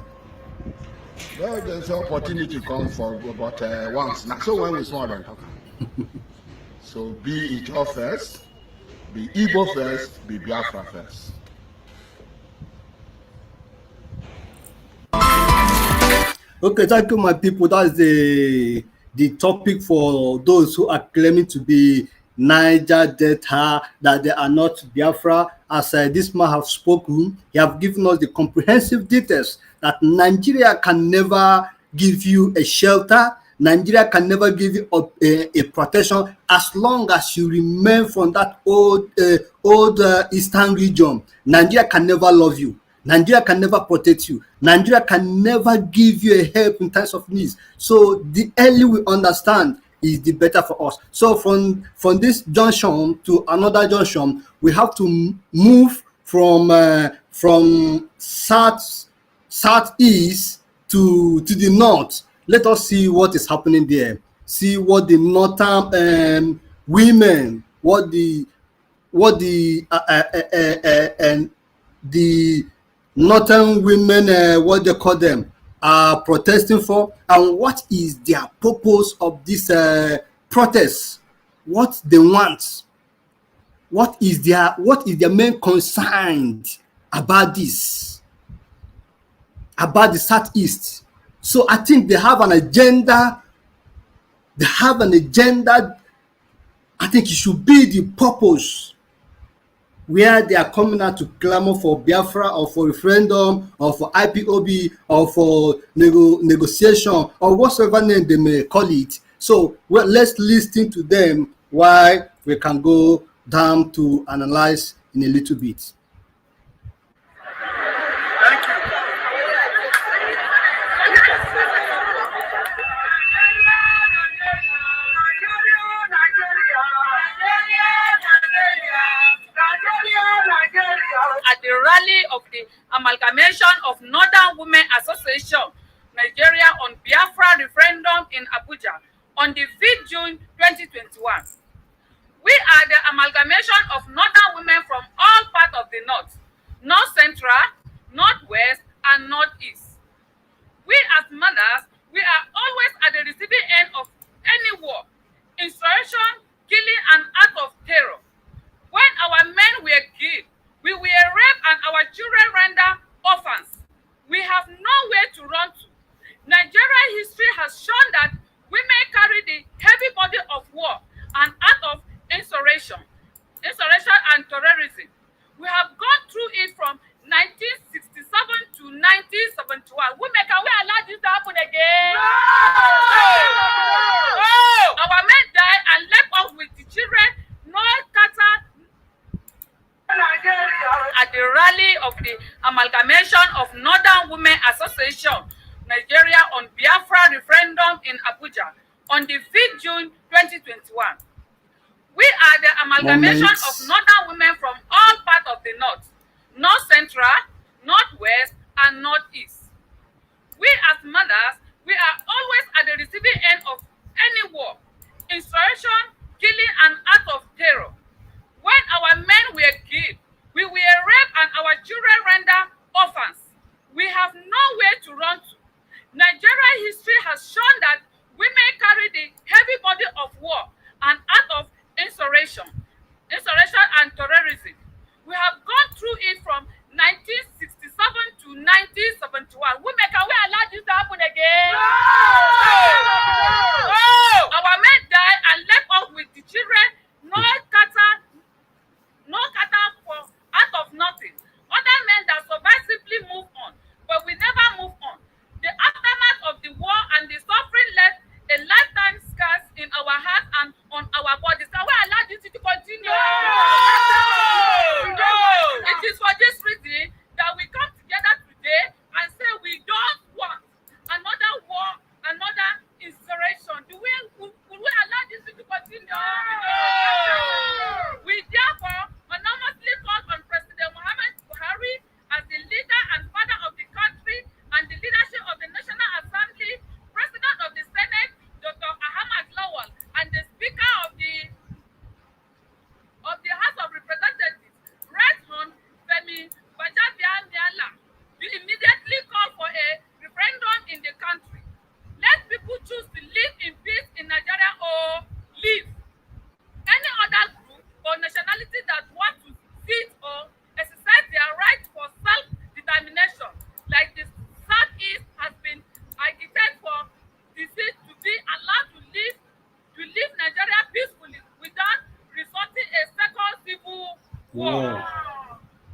Well, there's an opportunity come for but once. Now, so when we small and talk. So be Ijo first, be Igbo first, be Biafra first. Okay, thank you, my people. That's the topic for those who are claiming to be Niger Delta, that they are not Biafra. As this man have spoken, he have given us the comprehensive details that Nigeria can never give you a shelter. Nigeria can never give you a protection as long as you remain from that old eastern region. Nigeria can never love you. Nigeria can never protect you. Nigeria can never give you a help in times of needs. So the earlier we understand is the better for us. So from this junction to another junction, we have to move from southeast to the north. Let us see what is happening there. See what the northern women, what the northern women, what they call them, are protesting for, and what is their purpose of this protest, what they want, what is their main concern about this, about the southeast. So I think they have an agenda. I think it should be the purpose where they are coming out to clamor for Biafra or for referendum or for IPOB or for negotiation or whatsoever name they may call it. So let's listen to them while we can go down to analyze in a little bit. At the rally of the amalgamation of Northern Women Association Nigeria on Biafra referendum in Abuja on the 5th June 2021. We are the amalgamation of Northern women from all parts of the North, North Central, Northwest, and Northeast. We as mothers, we are always at the receiving end of any war, insurrection, killing, and act of terror. When our men were killed, we were raped and our children rendered orphans. We have nowhere to run to. Nigerian history has shown that women carry the heavy burden of war and act of insurrection and terrorism. We have gone through it from 1967 to 1971. Women, can we allow this to happen again? No! Our men died and left us with the children, no cattle. At the rally of the amalgamation of Northern Women Association, Nigeria on Biafra referendum in Abuja on the 5th June 2021. We are the amalgamation of Northern women from all parts of the North, North Central, Northwest, and Northeast. We as mothers, we are always at the receiving end of any war, insurrection, killing, and act of terror. When our men were killed, we were raped and our children rendered orphans. We have nowhere to run to. Nigerian history has shown that women carry the heavy burden of war and act of insurrection and terrorism. We have gone through it from 1967 to 1971. Women, can we allow this to happen again? No! Our men died and left us with the children, no cattle for out of nothing. Other men that survived simply move on, but we never move on. The aftermath of the war and the suffering left a lifetime scars in our hearts and on our bodies. Can we allow this to continue? No! It is for this reason that we come together today and say we don't want another war, another insurrection. Will we allow this to continue? No! We therefore unanimously call on President Muhammad Buhari as the leader and father of the country and the leadership of the National Assembly, President of the Senate, Dr. Ahmad Lawal, and the Speaker of the House of Representatives, Right Hon. Femi Bajabiamila, to immediately call for a referendum in the country. Let people choose to live in peace in Nigeria or leave. Any other group or nationality that wants to sit or exercise their right for self-determination, like the Southeast has been agitated for the seat to be allowed to live Nigeria peacefully without resorting a second civil war.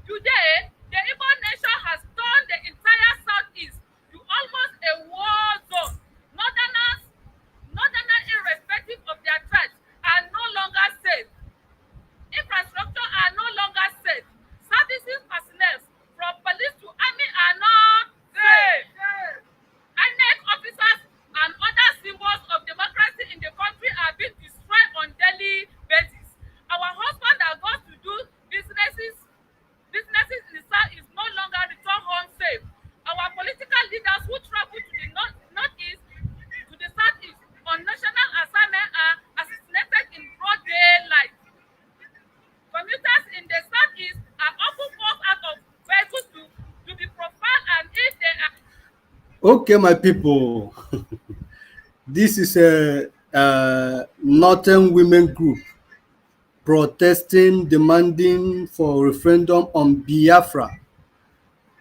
Today, the Igbo nation has turned the entire Southeast to almost a war zone. Northerners, irrespective of their tribes, are no longer safe. Infrastructure are no longer safe. Services personnel, from police to army, are not safe. INEC officers and other symbols of democracy in the country are being destroyed on daily basis. Our husband that goes to do businesses in the south is no longer return home safe. Our political leaders who travel to the northeast, to the southeast on national assignment are assassinated in broad daylight. Commuters in the southeast are often forced out of vehicles to be profiled, and if they are... Okay, my people, this is a Northern women group protesting, demanding for referendum on Biafra.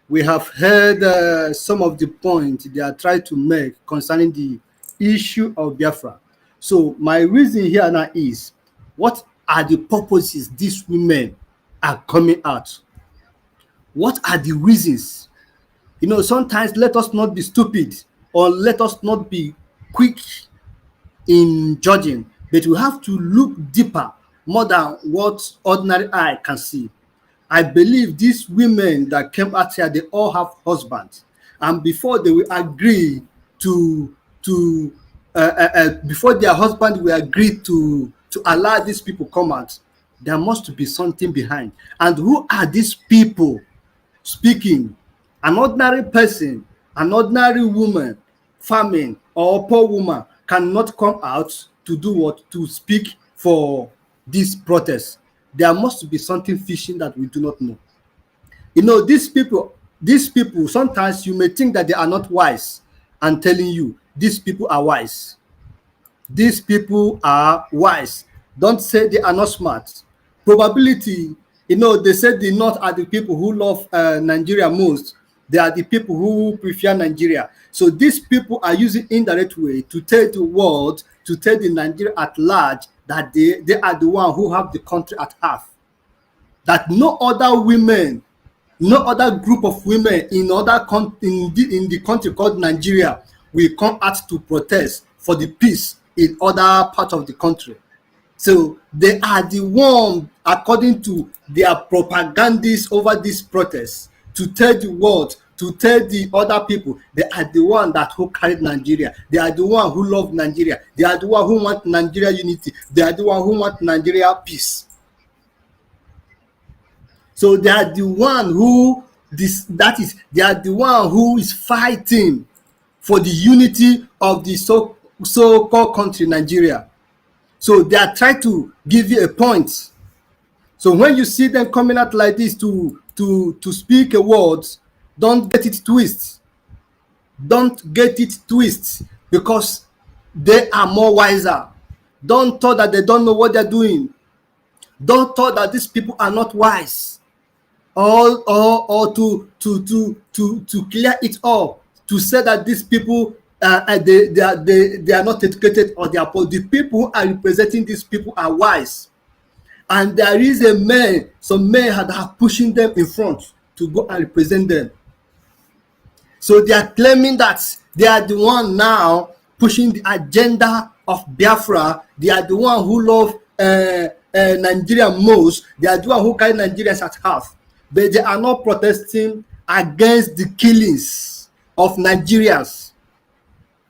We have heard some of the points they are trying to make concerning the issue of Biafra. So my reason here now is, what are the purposes these women are coming out? What are the reasons? You know, sometimes let us not be stupid, or let us not be quick in judging, but we have to look deeper, more than what ordinary eye can see. I believe these women that came out here, they all have husbands, and before they will agree before their husband will agree to allow these people come out, there must be something behind. And who are these people speaking? An ordinary person, an ordinary woman, farming or poor woman cannot come out to do what? To speak for this protest. There must be something fishing that we do not know. You know, these people, sometimes you may think that they are not wise. I'm telling you, these people are wise. These people are wise. Don't say they are not smart. Probability, you know, they said the North are the people who love Nigeria most. They are the people who prefer Nigeria. So these people are using indirect way to tell the world, to tell the Nigeria at large, that they are the one who have the country at half. That no other women No other group of women in the country called Nigeria will come out to protest for the peace in other parts of the country. So they are the one, according to their propagandists over this protest, to tell the world, to tell the other people, they are the one that who carried Nigeria. They are the one who love Nigeria. They are the one who want Nigeria unity. They are the one who want Nigeria peace. So they are the one who they are the one who is fighting for the unity of the so-called country Nigeria. So they are trying to give you a point. So when you see them coming out like this to speak a word, don't get it twisted. Don't get it twisted, because they are more wiser. Don't thought that they don't know what they're doing. Don't thought that these people are not wise. Or to clear it up, to say that these people they are not educated, or they are poor. The people who are representing these people are wise, and there is some men that are pushing them in front to go and represent them. So they are claiming that they are the one now pushing the agenda of Biafra. They are the one who love Nigeria most. They are the one who carry Nigerians at heart. But they are not protesting against the killings of Nigerians,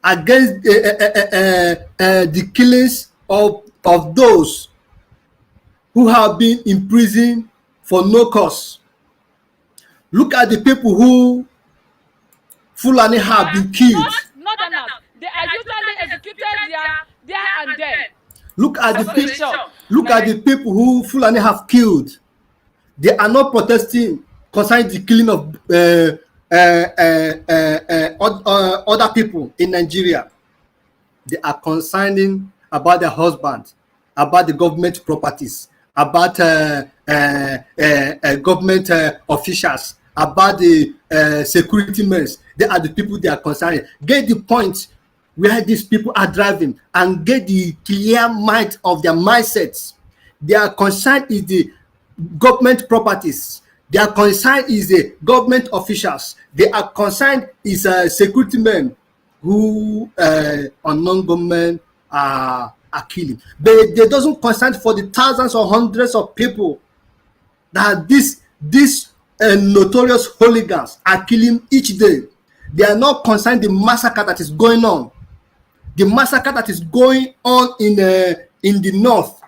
against the killings of those who have been in prison for no cause. Look at the people who Fulani have been killed. Northerners, they are usually executed there and then. Look at the people who Fulani have killed. They are not protesting concerning the killing of other people in Nigeria. They are concerning about their husband, about the government properties, about government officials, about the security men. They are the people they are concerning. Get the point where these people are driving, and get the clear mind of their mindsets. Their concern is the government properties. Their concern is the government officials. Their concern is security men who unknown government are killing. But they doesn't concern for the thousands or hundreds of people that these notorious hooligans are killing each day. They are not concerned the massacre that is going on. The massacre that is going on in the north,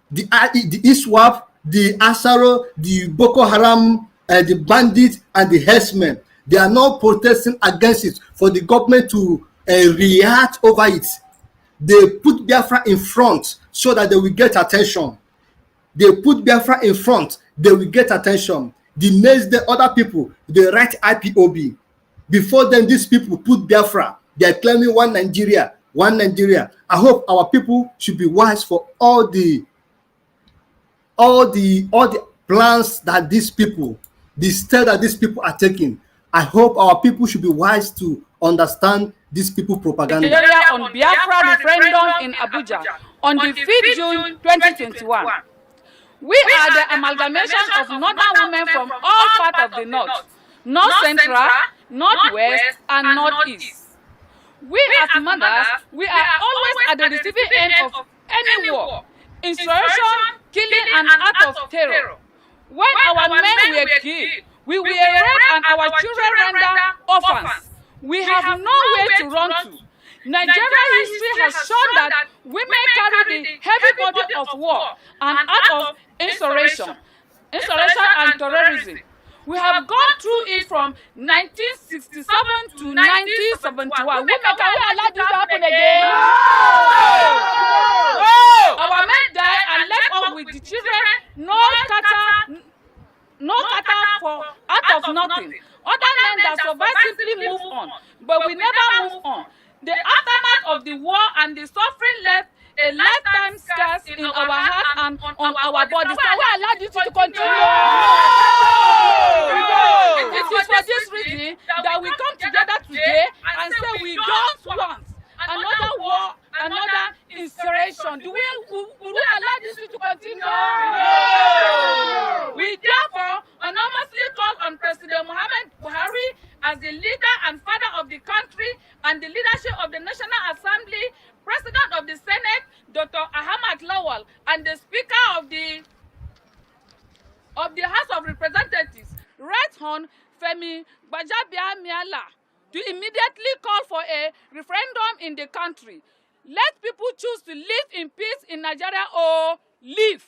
the ISWAP, the ASARI, the Boko Haram, the bandits, and the herdsmen. They are not protesting against it for the government to react over it. They put Biafra in front so that they will get attention. They put Biafra in front, they will get attention. The next day, other people, they write IPOB. Before then, these people put Biafra. They are claiming one Nigeria, one Nigeria. I hope our people should be wise for all the plans that these people, the step that these people are taking. I hope our people should be wise to understand these people propaganda. Nigeria on Biafra referendum in Abuja on the 5th June 2021. We are the amalgamation of northern women from all parts of the north, north central, northwest, and northeast. We as mothers, we are always at the receiving end of any war, insurrection, killing, and act of terror. When our men were killed, we were raped and our children rendered orphans. We have nowhere to run to. Nigeria history has shown that women carry the heavy burden of war and act of insurrection and terrorism. We have gone through it from 1967 to 1971. Women, can we allow this to happen again? No! Our men died and left us with the children, no kata for out of nothing. Other men that survived simply move on, but we never move on. The aftermath of the war and the suffering left a lifetime scars in our hearts and on our bodies. Can we allow this to continue? It is for this reason that we come together today and say we don't want another war, another insurrection. Do we allow this to continue? No. We therefore anonymously call on of the House of Representatives, Right Hon Femi Gbajabiamila, to immediately call for a referendum in the country. Let people choose to live in peace in Nigeria or leave.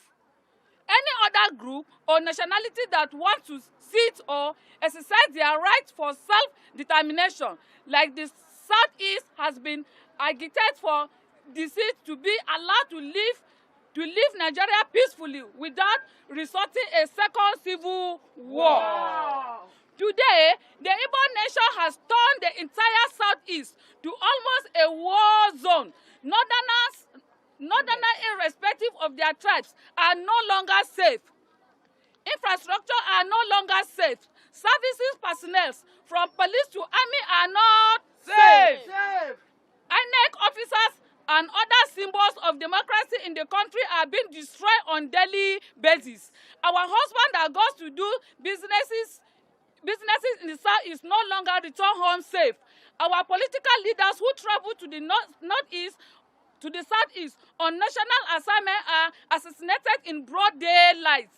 Any other group or nationality that wants to sit or exercise their right for self-determination, like the Southeast has been agitated for the seat to be allowed to leave Nigeria peacefully without resorting a second civil war. Wow. Today, the Igbo nation has turned the entire Southeast to almost a war zone. Northerners, irrespective of their tribes, are no longer safe. Infrastructure are no longer safe. Services personnel, from police to army, are not safe. INEC officers and other symbols of democracy in the country are being destroyed on daily basis. Our husband that goes to do businesses in the south is no longer return home safe. Our political leaders who travel to the northeast, to the southeast on national assignment are assassinated in broad daylight.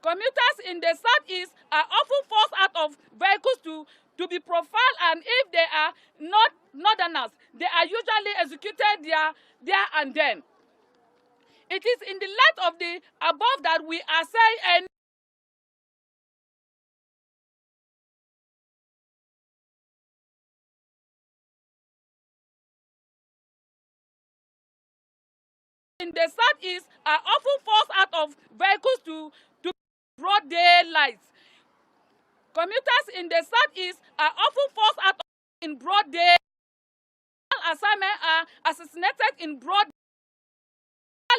Commuters in the southeast are often forced out of vehicles to be profiled, and if they are not northerners, they are usually executed there and then. It is in the light of the above that we are saying in the southeast are often forced out of vehicles to broad daylight. Commuters in the southeast are often forced out in broad day. Assignment are assassinated in broad.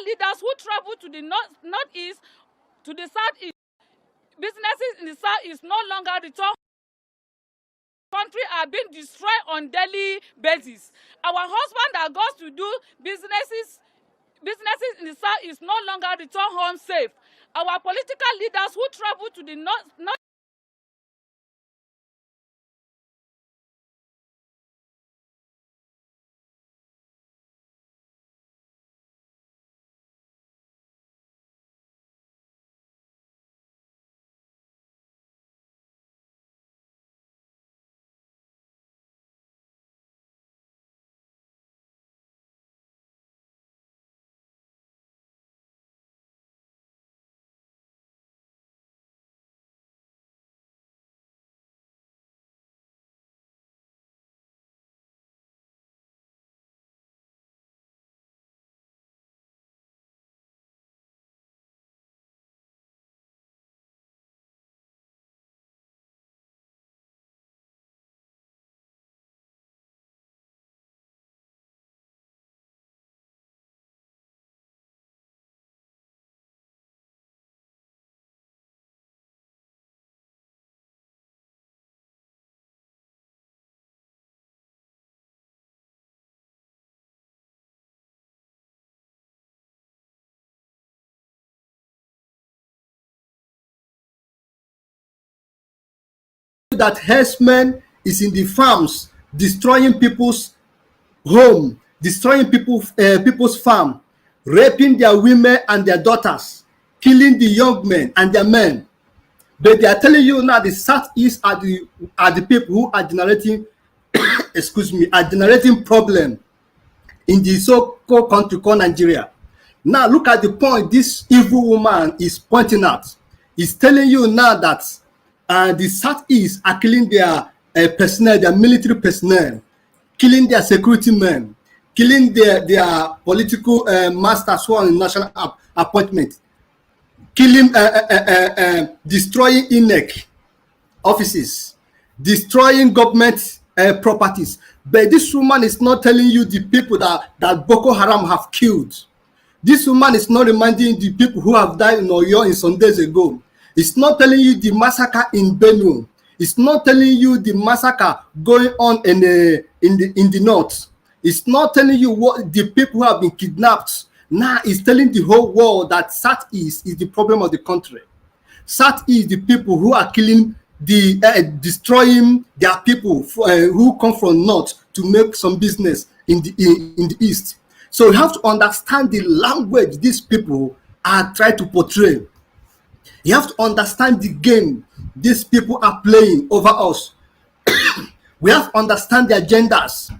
Leaders who travel to the northeast, to the southeast, businesses in the southeast no longer return. Country are being destroyed on daily basis. Our husband that goes to do businesses in the south is no longer return home safe. Our political leaders who travel to the north that herdsmen is in the farms destroying people's home, destroying people's farm, raping their women and their daughters, killing the young men and their men. But they are telling you now the southeast are the people who are generating are generating problem in the so-called country called Nigeria. Now look at the point this evil woman is pointing out. He's telling you now that the southeast are killing their personnel, their military personnel, killing their security men, killing their political masters who are in national appointment, killing, destroying INEC offices, destroying government properties. But this woman is not telling you the people that Boko Haram have killed. This woman is not reminding the people who have died in Oyo in some days ago. It's not telling you the massacre in Benue. It's not telling you the massacre going on in the north. It's not telling you what the people who have been kidnapped. Now it's telling the whole world that Southeast is the problem of the country. Southeast is the people who are killing, destroying their people who come from north to make some business in the east. So you have to understand the language these people are trying to portray. You have to understand the game these people are playing over us. We have to understand their agendas.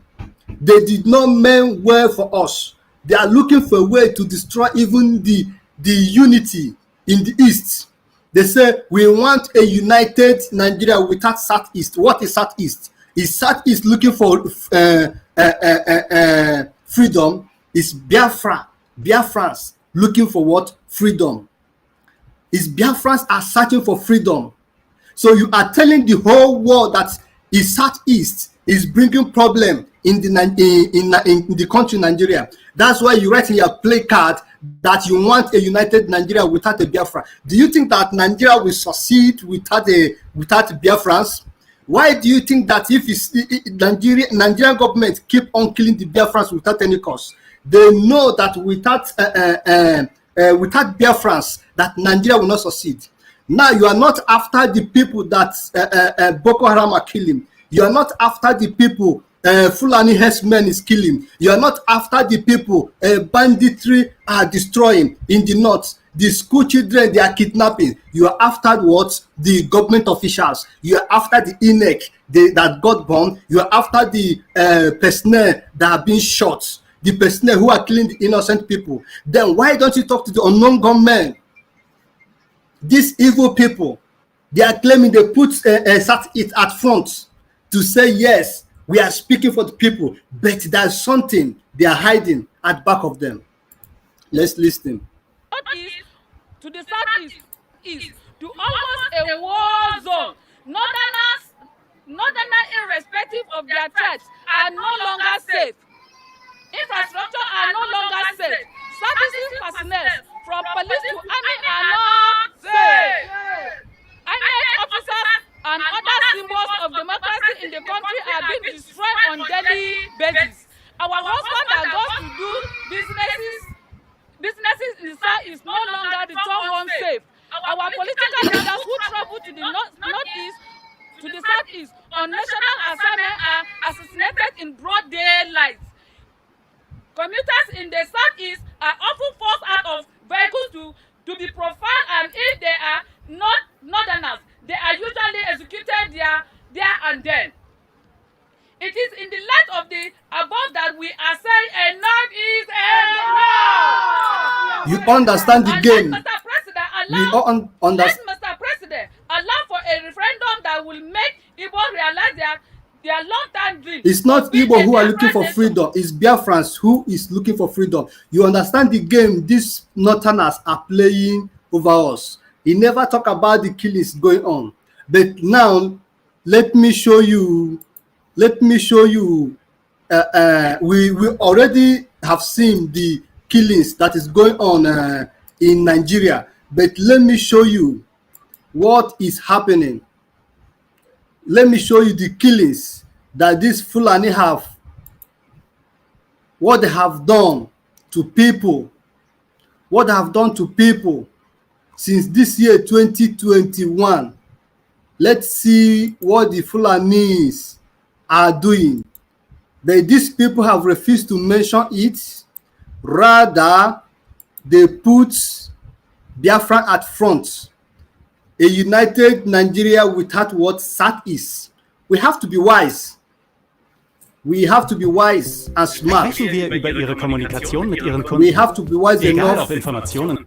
They did not mean well for us. They are looking for a way to destroy even the unity in the East. They say we want a united Nigeria without Southeast. What is Southeast? Is Southeast looking for freedom? Is Biafrans looking for what? Freedom. Is Biafrans are searching for freedom. So you are telling the whole world that is Southeast is bringing problem in the country Nigeria. That's why you write in your placard that you want a united Nigeria without a Biafra. Do you think that Nigeria will succeed without Biafrans? Why do you think that if Nigerian government keep on killing the Biafrans without any cause? They know that without Biafrans, that Nigeria will not succeed. Now you are not after the people that Boko Haram are killing. You are not after the people Fulani herdsmen is killing. You are not after the people banditry are destroying in the north. The school children they are kidnapping. You are after what? The government officials. You are after the INEC that got bombed. You are after the personnel that are being shot. The personnel who are killing the innocent people. Then why don't you talk to the unknown gunmen? These evil people, they are claiming they put it at front to say yes, we are speaking for the people, but there's something they are hiding at back of them. Let's listen. To the southeast is to almost a war zone. Northerners, irrespective of their tribes, are no longer safe. Infrastructure are no longer safe. Services personnel from police to army are not safe. INEC officers and other symbols of democracy in the country are being destroyed on daily basis. Our husband that goes to do businesses in the south is no longer return home safe. Our political leaders who travel to the northeast, to the southeast on national assignment are assassinated in broad daylight. Commuters in the southeast are often forced out of vehicles to be profiled, and if they are not northerners, they are usually executed there and then. It is in the light of the above that we are saying enough is enough. You understand the game. Let Mr. President allow for a referendum that will make Igbo realize their long-term dream. It's not Igbo who are looking for freedom. It's Biafrans who is looking for freedom. You understand the game these northerners are playing over us. He never talk about the killings going on. But now, let me show you. We already have seen the killings that is going on in Nigeria. But let me show you what is happening. Let me show you the killings that these Fulani have. What they have done to people. What they have done to people since this year 2021. Let's see what the Fulanis are doing. But these people have refused to mention it. Rather, they put Biafra at front. A united Nigeria without what Southeast. We have to be wise. We have to be wise and smart. Sprechen wir über Ihre Kommunikation mit Ihren Kunden. We have to be wise Egal, enough. ob Informationen.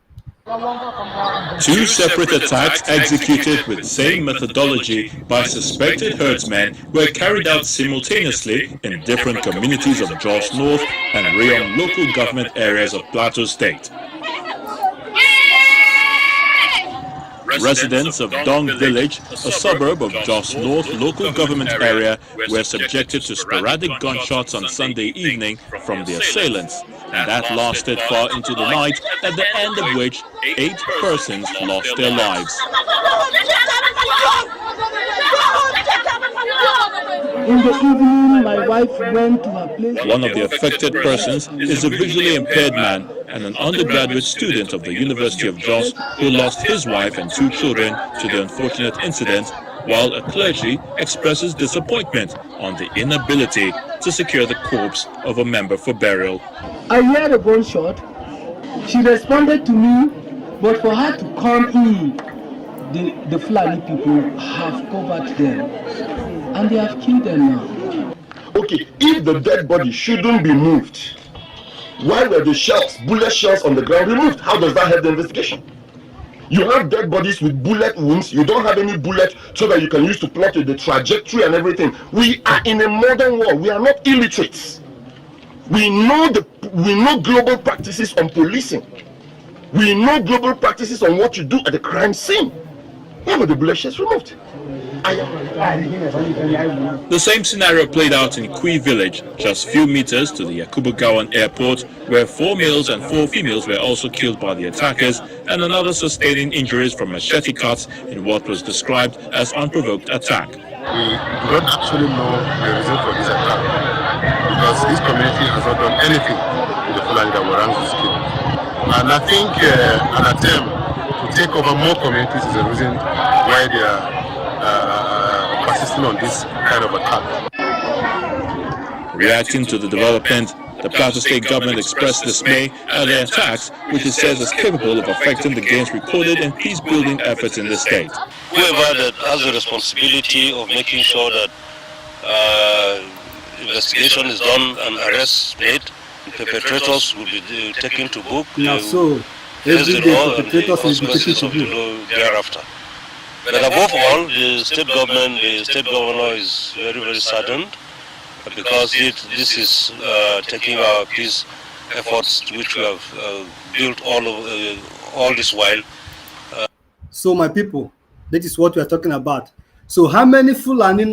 Two separate attacks executed with same methodology by suspected herdsmen were carried out simultaneously in different communities of Jos North and Rion local government areas of Plateau State. Residents of Dong Village, a suburb of Jos North local government area, were subjected to sporadic gunshots on Sunday evening from the assailants, and that lasted far into the night, at the end of which 8 persons lost their lives. In the evening, my wife went to her place. One of the affected persons is a visually impaired man and an undergraduate student of the University of Jos who lost his wife and 2 children to the unfortunate incident, while a clergy expresses disappointment on the inability to secure the corpse of a member for burial. I heard a gunshot. She responded to me, but for her to come in, the Fulani people have covered them and they have killed them now. Okay, if the dead body shouldn't be moved, why were the shells, bullet shells on the ground removed? How does that help the investigation? You have dead bodies with bullet wounds. You don't have any bullet so that you can use to plot the trajectory and everything. We are in a modern world. We are not illiterates. We know global practices on policing. We know global practices on what you do at the crime scene. Why were the bullet shells removed? The same scenario played out in Kui village, just few meters to the DUCUBO airport, where 4 males and 4 females were also killed by the attackers, and another sustaining injuries from machete cuts in what was described as unprovoked attack. We don't actually know the reason for this attack, because this community has not done anything to the Fulani that warrants this killing. And I think an attempt to take over more communities is the reason why they are persisting on this kind of attack. Reacting to the development, the Plateau State government expressed dismay at the attacks, which it says is capable of affecting the gains recorded in peace-building efforts in the state. Whoever that has the responsibility of making sure that investigation is done and arrests made, perpetrators will be taken to book. Now, so every day perpetrators will be taken to book thereafter. But above all, the state government, the state governor is very, very saddened because this is taking our peace efforts which we have built all this while. So my people, that is what we are talking about. So how many Fulani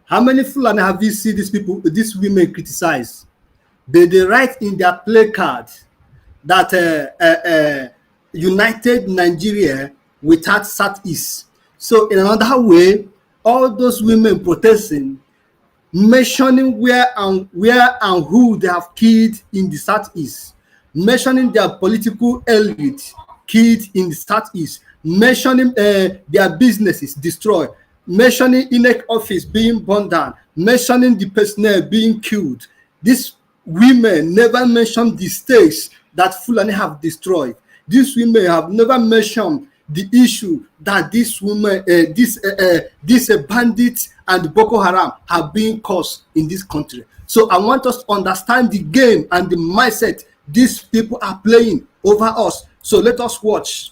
have you seen these women criticize? They write in their placard that United Nigeria without Southeast. So in another way, all those women protesting, mentioning where and who they have killed in the Southeast, mentioning their political elite killed in the Southeast, mentioning their businesses destroyed, mentioning INEC office being burned down, mentioning the personnel being killed. These women never mentioned the states that Fulani have destroyed. These women have never mentioned the issue that these women, these bandits and Boko Haram have been caused in this country. So I want us to understand the game and the mindset these people are playing over us. So let us watch.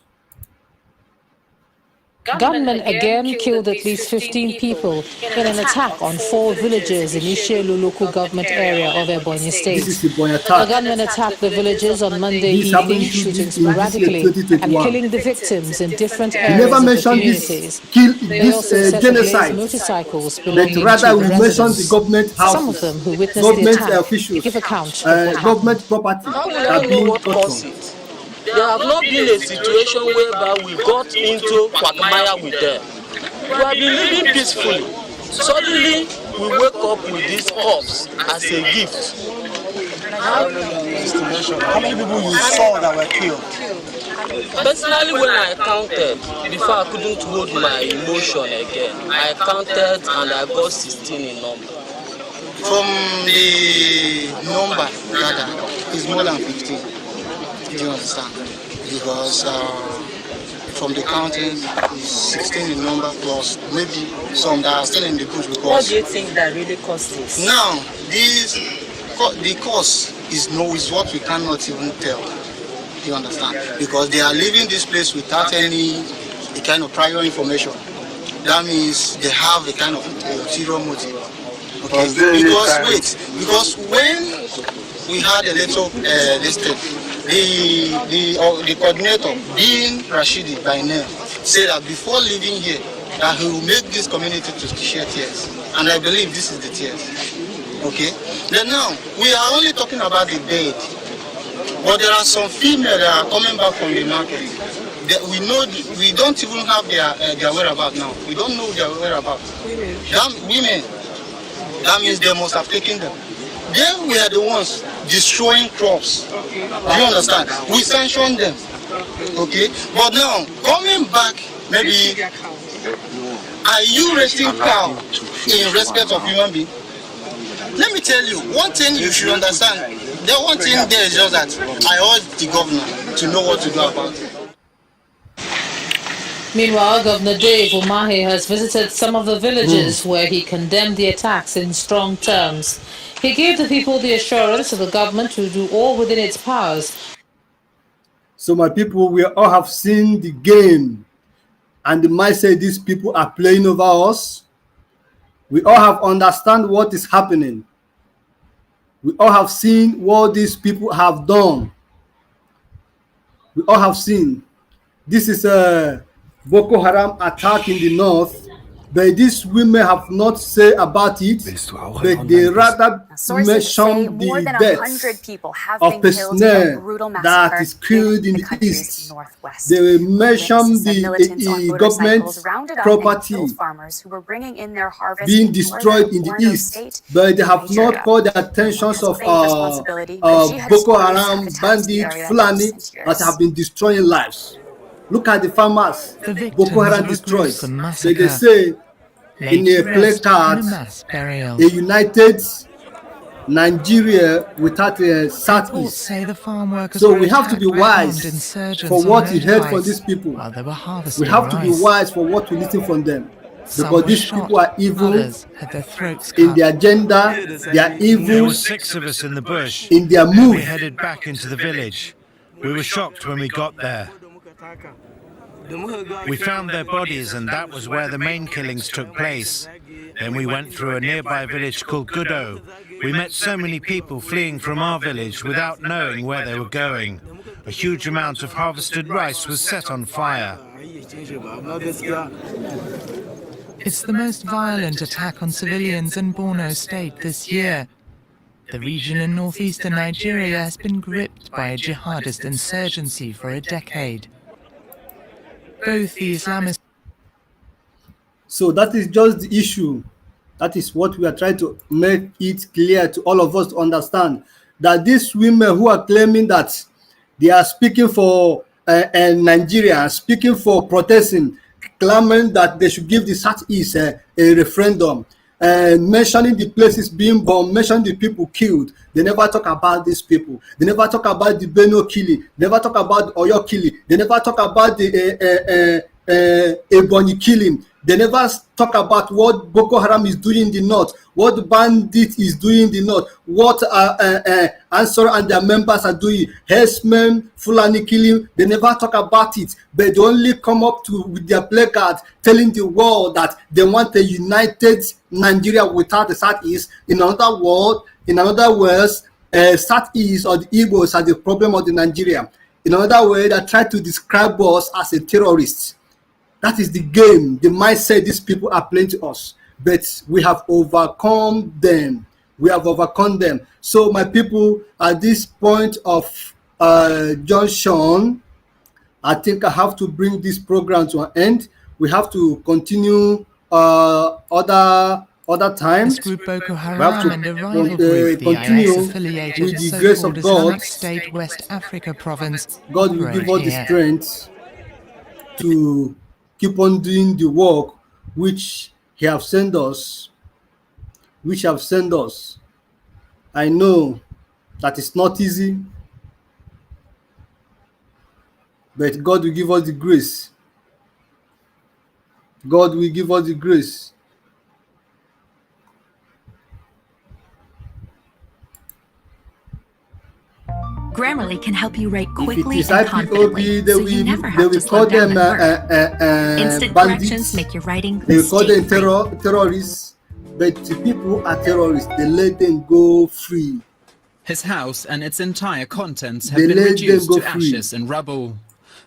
Gunmen again killed at least 15 people in an attack on 4 villages in Ishelu local government area of Ebonyi State. The gunmen attacked the villages on Monday evening, shooting sporadically and killing the victims in different areas of the communities. They also set ablaze motorcycles belonging to the residents. Some of them who witnessed the attack give account of government property are being cut. There have not been a situation whereby we got into quagmire with them. We have been living peacefully. Suddenly, we wake up with this corpse as a gift. How many people you saw that were killed? Personally, when I counted, before I couldn't hold my emotion again, I counted and I got 16 in number. From the number gathered, it's more than 15. Do you understand? Because from the counting, it's 16 in number plus maybe some that are still in the bush. Because what do you think that really cost this? Now, the cost is what we cannot even tell. Do you understand? Because they are leaving this place without any kind of prior information. That means they have a kind of ulterior motive. Okay? Because when we had a little listed, the coordinator, being Rashidi by name, said that before leaving here, that he will make this community to share tears. And I believe this is the tears. Okay? Then now, we are only talking about the dead. But there are some females that are coming back from the market. We don't even have their whereabouts now. We don't know their whereabouts. Women, that means they must have taken them. Then we are the ones destroying crops. Do you understand? We sanctioned them. Okay? But now, coming back, maybe, are you raising cow in respect of human being? Let me tell you, one thing you should understand. The one thing there is just that I urge the governor to know what to do about it. Meanwhile, Governor Dave Umahi has visited some of the villages where he condemned the attacks in strong terms. He gave the people the assurance of the government to do all within its powers. So my people, we all have seen the game and the mindset these people are playing over us. We all have understand what is happening. We all have seen what these people have done. We all have seen. This is a Boko Haram attack in the north, but these women have not said about it, but they rather mention the deaths of personnel that is killed in the east. They will mention the government property being destroyed in the east, but they have not called the attention of Boko Haram bandits, Fulani, that have been destroying lives. Look at the farmers Boko Haram destroyed. So they say in a placard, a united Nigeria without a Southeast. So we have to be wise for what we heard from these people. We have to be wise for what we listen from them. Because these people are evil in their agenda, they are evil. There were 6 of us in the bush in their move. We headed back into the village. We were shocked when we got there. We found their bodies, and that was where the main killings took place. Then we went through a nearby village called GUDO. We met so many people fleeing from our village without knowing where they were going. A huge amount of harvested rice was set on fire. It's the most violent attack on civilians in Borno State this year. The region in northeastern Nigeria has been gripped by a jihadist insurgency for a decade. Both the Islamists. So that is just the issue. That is what we are trying to make it clear to all of us to understand, that these women who are claiming that they are speaking for Nigeria, speaking for protesting, claiming that they should give the Southeast a referendum, and mentioning the places being bombed, mentioning the people killed. They never talk about these people. They never talk about the Benue killing. They never talk about Oyo killing. They never talk about the Ebonyi killing. They never talk about what Boko Haram is doing in the north, what the bandit is doing in the north, what ASARI and their members are doing, herdsmen, Fulani killing. They never talk about it, but they only come up with their placard telling the world that they want a united Nigeria without the Southeast. In other words, Southeast or the IGBOS are the problem of the Nigeria. In another way, they try to describe us as a terrorist. That is the game, the mindset these people are playing to us. But we have overcome them. We have overcome them. So my people, at this point of junction, I think I have to bring this program to an end. We have to continue other times. This group Boko We have Haram and a to rival group, the continue IS-affiliated with the grace so-called of God. Islamic State West Africa province. God will give us the here. strength to keep on doing the work which He have sent us. I know that it's not easy, but God will give us the grace. God will give us the grace. Grammarly can help you write quickly If it is and IPOB, confidently, they so you never will have to slow call down them at work. Instant corrections bandits. make your writing They will call them mistake-free. terrorists, but the people are terrorists. They let them go free. His house and its entire contents have They been let them reduced go to free. ashes and rubble.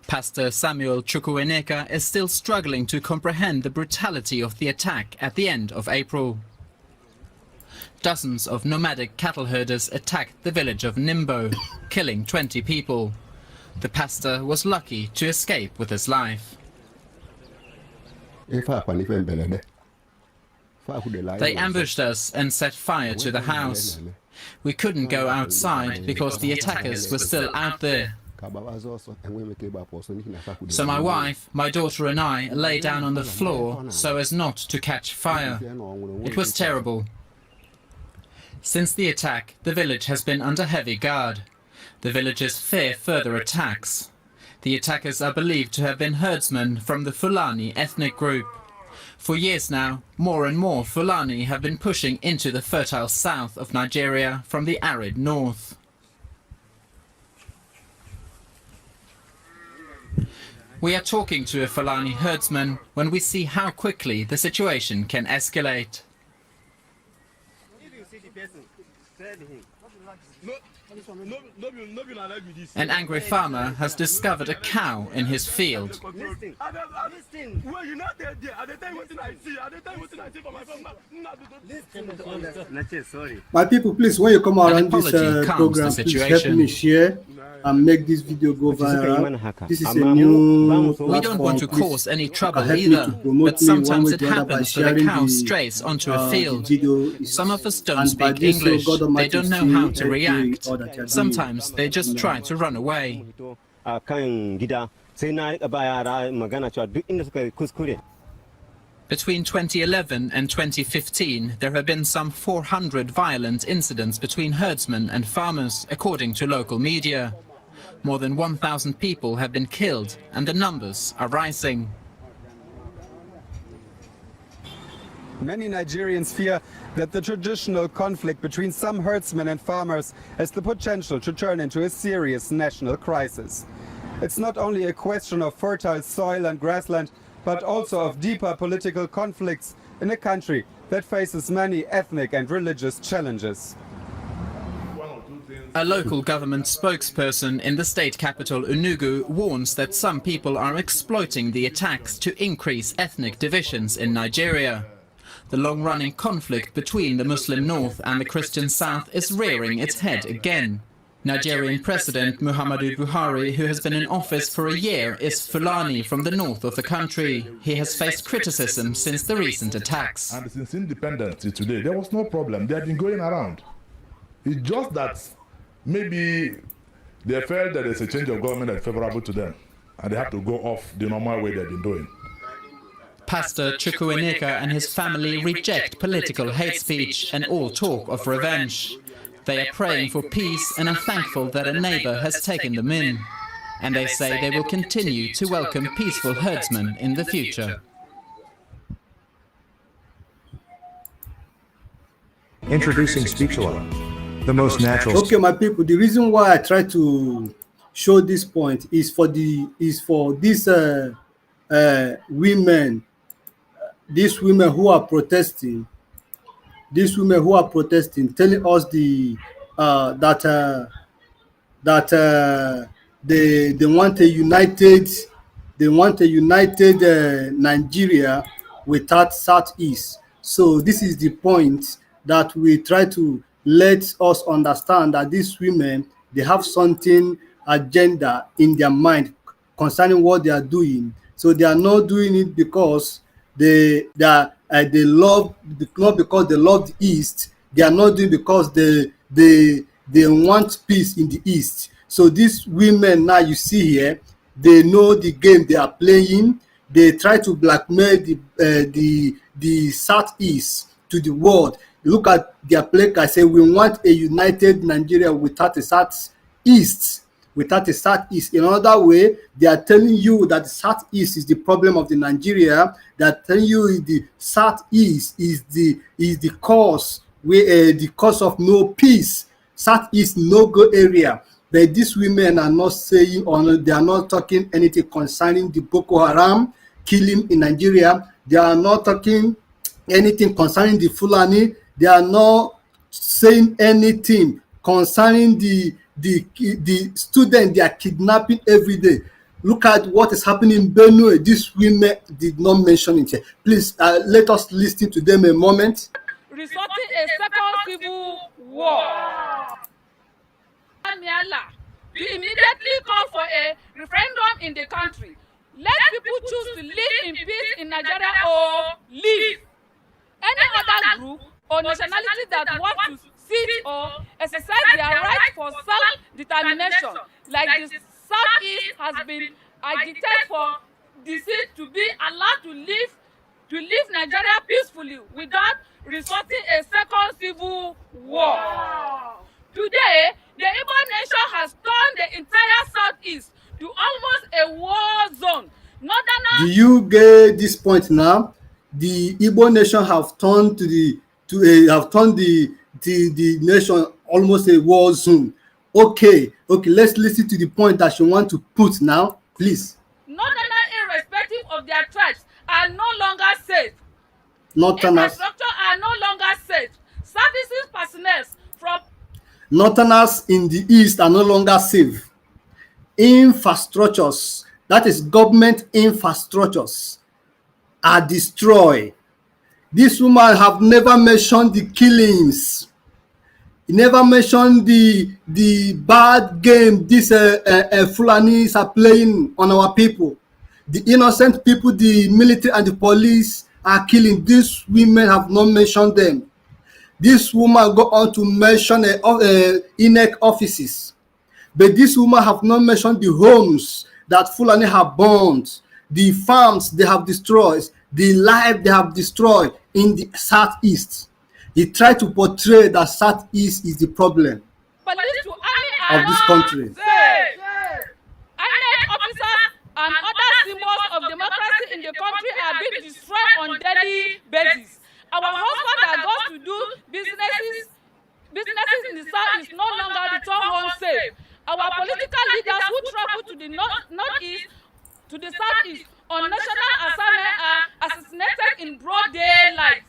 Pastor Samuel Chukwuemeka is still struggling to comprehend the brutality of the attack at the end of April. Dozens of nomadic cattle herders attacked the village of Nimbo, killing 20 people. The pastor was lucky to escape with his life. They ambushed us and set fire to the house. We couldn't go outside because the attackers were still out there. So my wife, my daughter and I lay down on the floor so as not to catch fire. It was terrible. Since the attack, the village has been under heavy guard. The villagers fear further attacks. The attackers are believed to have been herdsmen from the Fulani ethnic group. For years now, more and more Fulani have been pushing into the fertile south of Nigeria from the arid north. We are talking to a Fulani herdsman when we see how quickly the situation can escalate. An angry farmer has discovered a cow in his field. My people, please, when you come around this program, please help me share and make this video go viral. This is a new platform. We don't want to cause any trouble either, but sometimes it happens that a cow strays onto a field. Some of us don't speak English, they don't know how to react. Sometimes they just try to run away. Between 2011 and 2015, there have been some 400 violent incidents between herdsmen and farmers, according to local media. More than 1,000 people have been killed, and the numbers are rising. Many Nigerians fear that the traditional conflict between some herdsmen and farmers has the potential to turn into a serious national crisis. It's not only a question of fertile soil and grassland, but also of deeper political conflicts in a country that faces many ethnic and religious challenges. A local government spokesperson in the state capital Enugu warns that some people are exploiting the attacks to increase ethnic divisions in Nigeria. The long-running conflict between the Muslim North and the Christian South is rearing its head again. Nigerian President Muhammadu Buhari, who has been in office for a year, is Fulani from the north of the country. He has faced criticism since the recent attacks. And since independence to today, there was no problem. They have been going around. It's just that maybe they felt that there's a change of government that's favorable to them, and they have to go off the normal way they've been doing. Pastor Chukwuemeka and his family reject political hate speech and all talk of revenge. They are praying for peace and are thankful that a neighbor has taken them in. And they say they will continue to welcome peaceful herdsmen in the future. Introducing Speech Law, the most natural. Okay, my people, the reason why I try to show this point is for these women, these women who are protesting, telling us that they want a united Nigeria without Southeast. So this is the point that we try to let us understand, that these women, they have something agenda in their mind concerning what they are doing. So they are not doing it because they love, not because they love the East. They are not doing it because they want peace in the East. So these women now you see here, they know the game they are playing. They try to blackmail the Southeast to the world. Look at their play. I say we want a united Nigeria without a Southeast. Without a Southeast. In another way, they are telling you that the Southeast is the problem of the Nigeria. They are telling you the Southeast is the cause, the cause of no peace. Southeast no-go area. But these women are not saying, or they are not talking anything concerning the Boko Haram killing in Nigeria. They are not talking anything concerning the Fulani. They are not saying anything concerning the student they are kidnapping every day. Look at what is happening in Benue. These women did not mention it here. Please let us listen to them a moment. Resulting a second civil war. We immediately call for a referendum in the country. Let people choose to live in peace in Nigeria or leave. Any other group or nationality that wants to sit or exercise their right for self-determination, like the Southeast has been agitated for the seat to be allowed to live Nigeria peacefully without resorting a second civil war. Today, the Igbo nation has turned the entire Southeast to almost a war zone. Northerners. Do you get this point now? The Igbo nation have turned the nation almost a war zone. Okay, let's listen to the point that you want to put now, please. Northerners, irrespective of their tribes, are no longer safe. Northerners. Infrastructure are no longer safe. Services personnel from Northerners in the east are no longer safe. Infrastructures, that is government infrastructures, are destroyed. This woman have never mentioned the killings. He never mentioned the bad game these Fulanis are playing on our people. The innocent people, the military and the police are killing. These women have not mentioned them. This woman go on to mention INEC offices. But this woman have not mentioned the homes that Fulani have burned, the farms they have destroyed, the life they have destroyed in the southeast. He tried to portray that southeast is the problem of this country. INEC officers and other symbols of democracy in the country are being destroyed on daily basis. Our husband that goes to do businesses in the south is no longer return home safe. Our political leaders who travel to the northeast, to the southeast on national assignment are assassinated in broad daylight.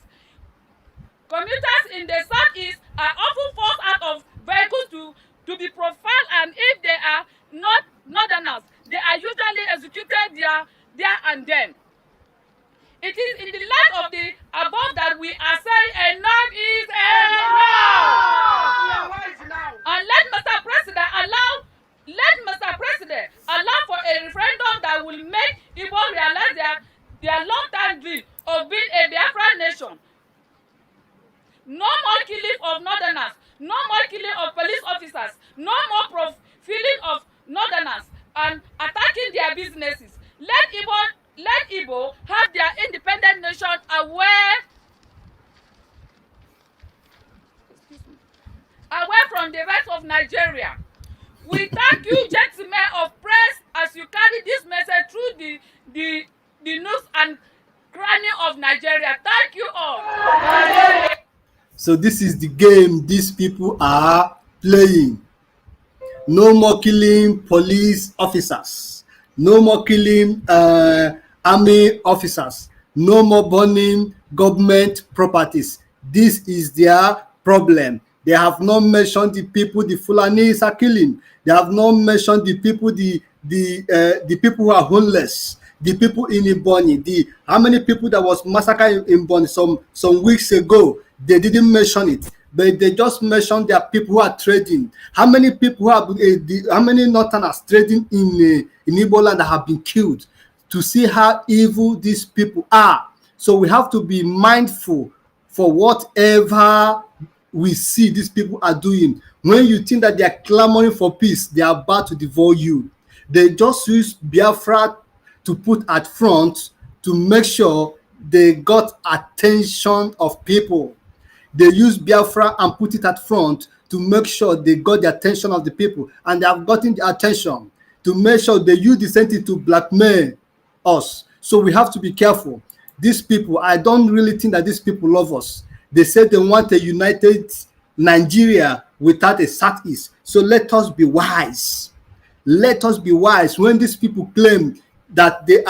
Commuters in the southeast are often forced out of vehicles to be profiled, and if they are not northerners, they are usually executed there and then. It is in the light of the above that we are saying enough is enough. And let Mr. President allow for a referendum that will make Igbo realize their long-time dream of being a Biafra nation. No more killing of northerners, no more killing of police officers, no more profiling of northerners and attacking their businesses. Let Igbo have their independent nation away from the rest of Nigeria. We thank you, gentlemen of press, as you carry this message through the news and cranny of Nigeria. Thank you all. So this is the game these people are playing. No more killing police officers. No more killing army officers. No more burning government properties. This is their problem. They have not mentioned the people the Fulanis are killing. They have not mentioned the people the people who are homeless. The people in Iboni. How many people that was massacred in Iboni some weeks ago? They didn't mention it, but they just mentioned their people who are trading. How many people how many Northerners trading in Igbo land that have been killed? To see how evil these people are. So we have to be mindful for whatever we see these people are doing. When you think that they are clamoring for peace, they are about to devour you. They just use Biafra to put at front to make sure they got attention of people. They use Biafra and put it at front to make sure they got the attention of the people, and they have gotten the attention to make sure they use the same thing to blackmail us. So we have to be careful. These people, I don't really think that these people love us. They said they want a united Nigeria without a southeast. So let us be wise. Let us be wise when these people claim that they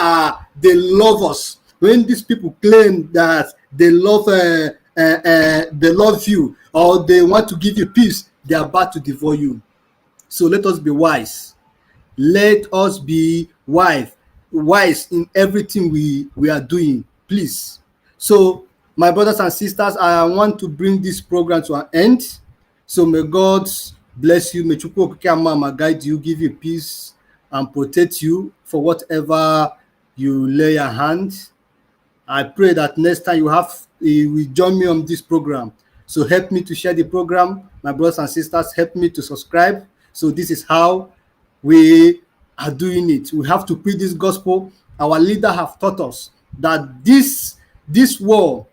love us. When these people claim that they love you or they want to give you peace, they are about to devour you. So let us be wise. Let us be wise in everything we are doing, please. So my brothers and sisters, I want to bring this program to an end. So may God bless you. May Chukwu guide you, give you peace and protect you for whatever you lay your hand. I pray that next time you will join me on this program. So help me to share the program. My brothers and sisters, help me to subscribe. So this is how we are doing it. We have to preach this gospel. Our leader have taught us that this war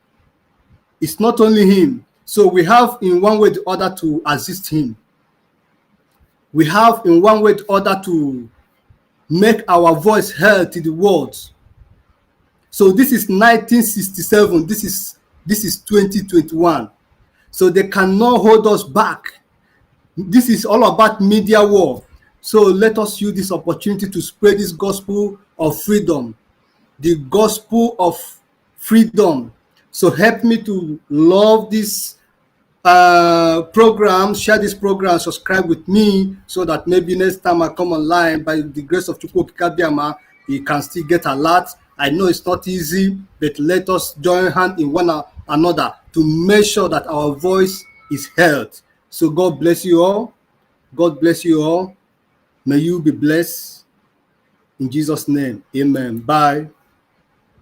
is not only him. So we have in one way or the other to assist him. We have in one way or the other make our voice heard to the world. So this is 1967. This is 2021. So they cannot hold us back. This is all about media war. So let us use this opportunity to spread this gospel of freedom, the gospel of freedom. So help me to love this program, share this program, subscribe with me, so that maybe next time I come online, by the grace of Chukwu Kikabiama, you can still get alert. I know it's not easy, but let us join hand in one another to make sure that our voice is heard. So God bless you all. God bless you all. May you be blessed. In Jesus' name, amen. Bye.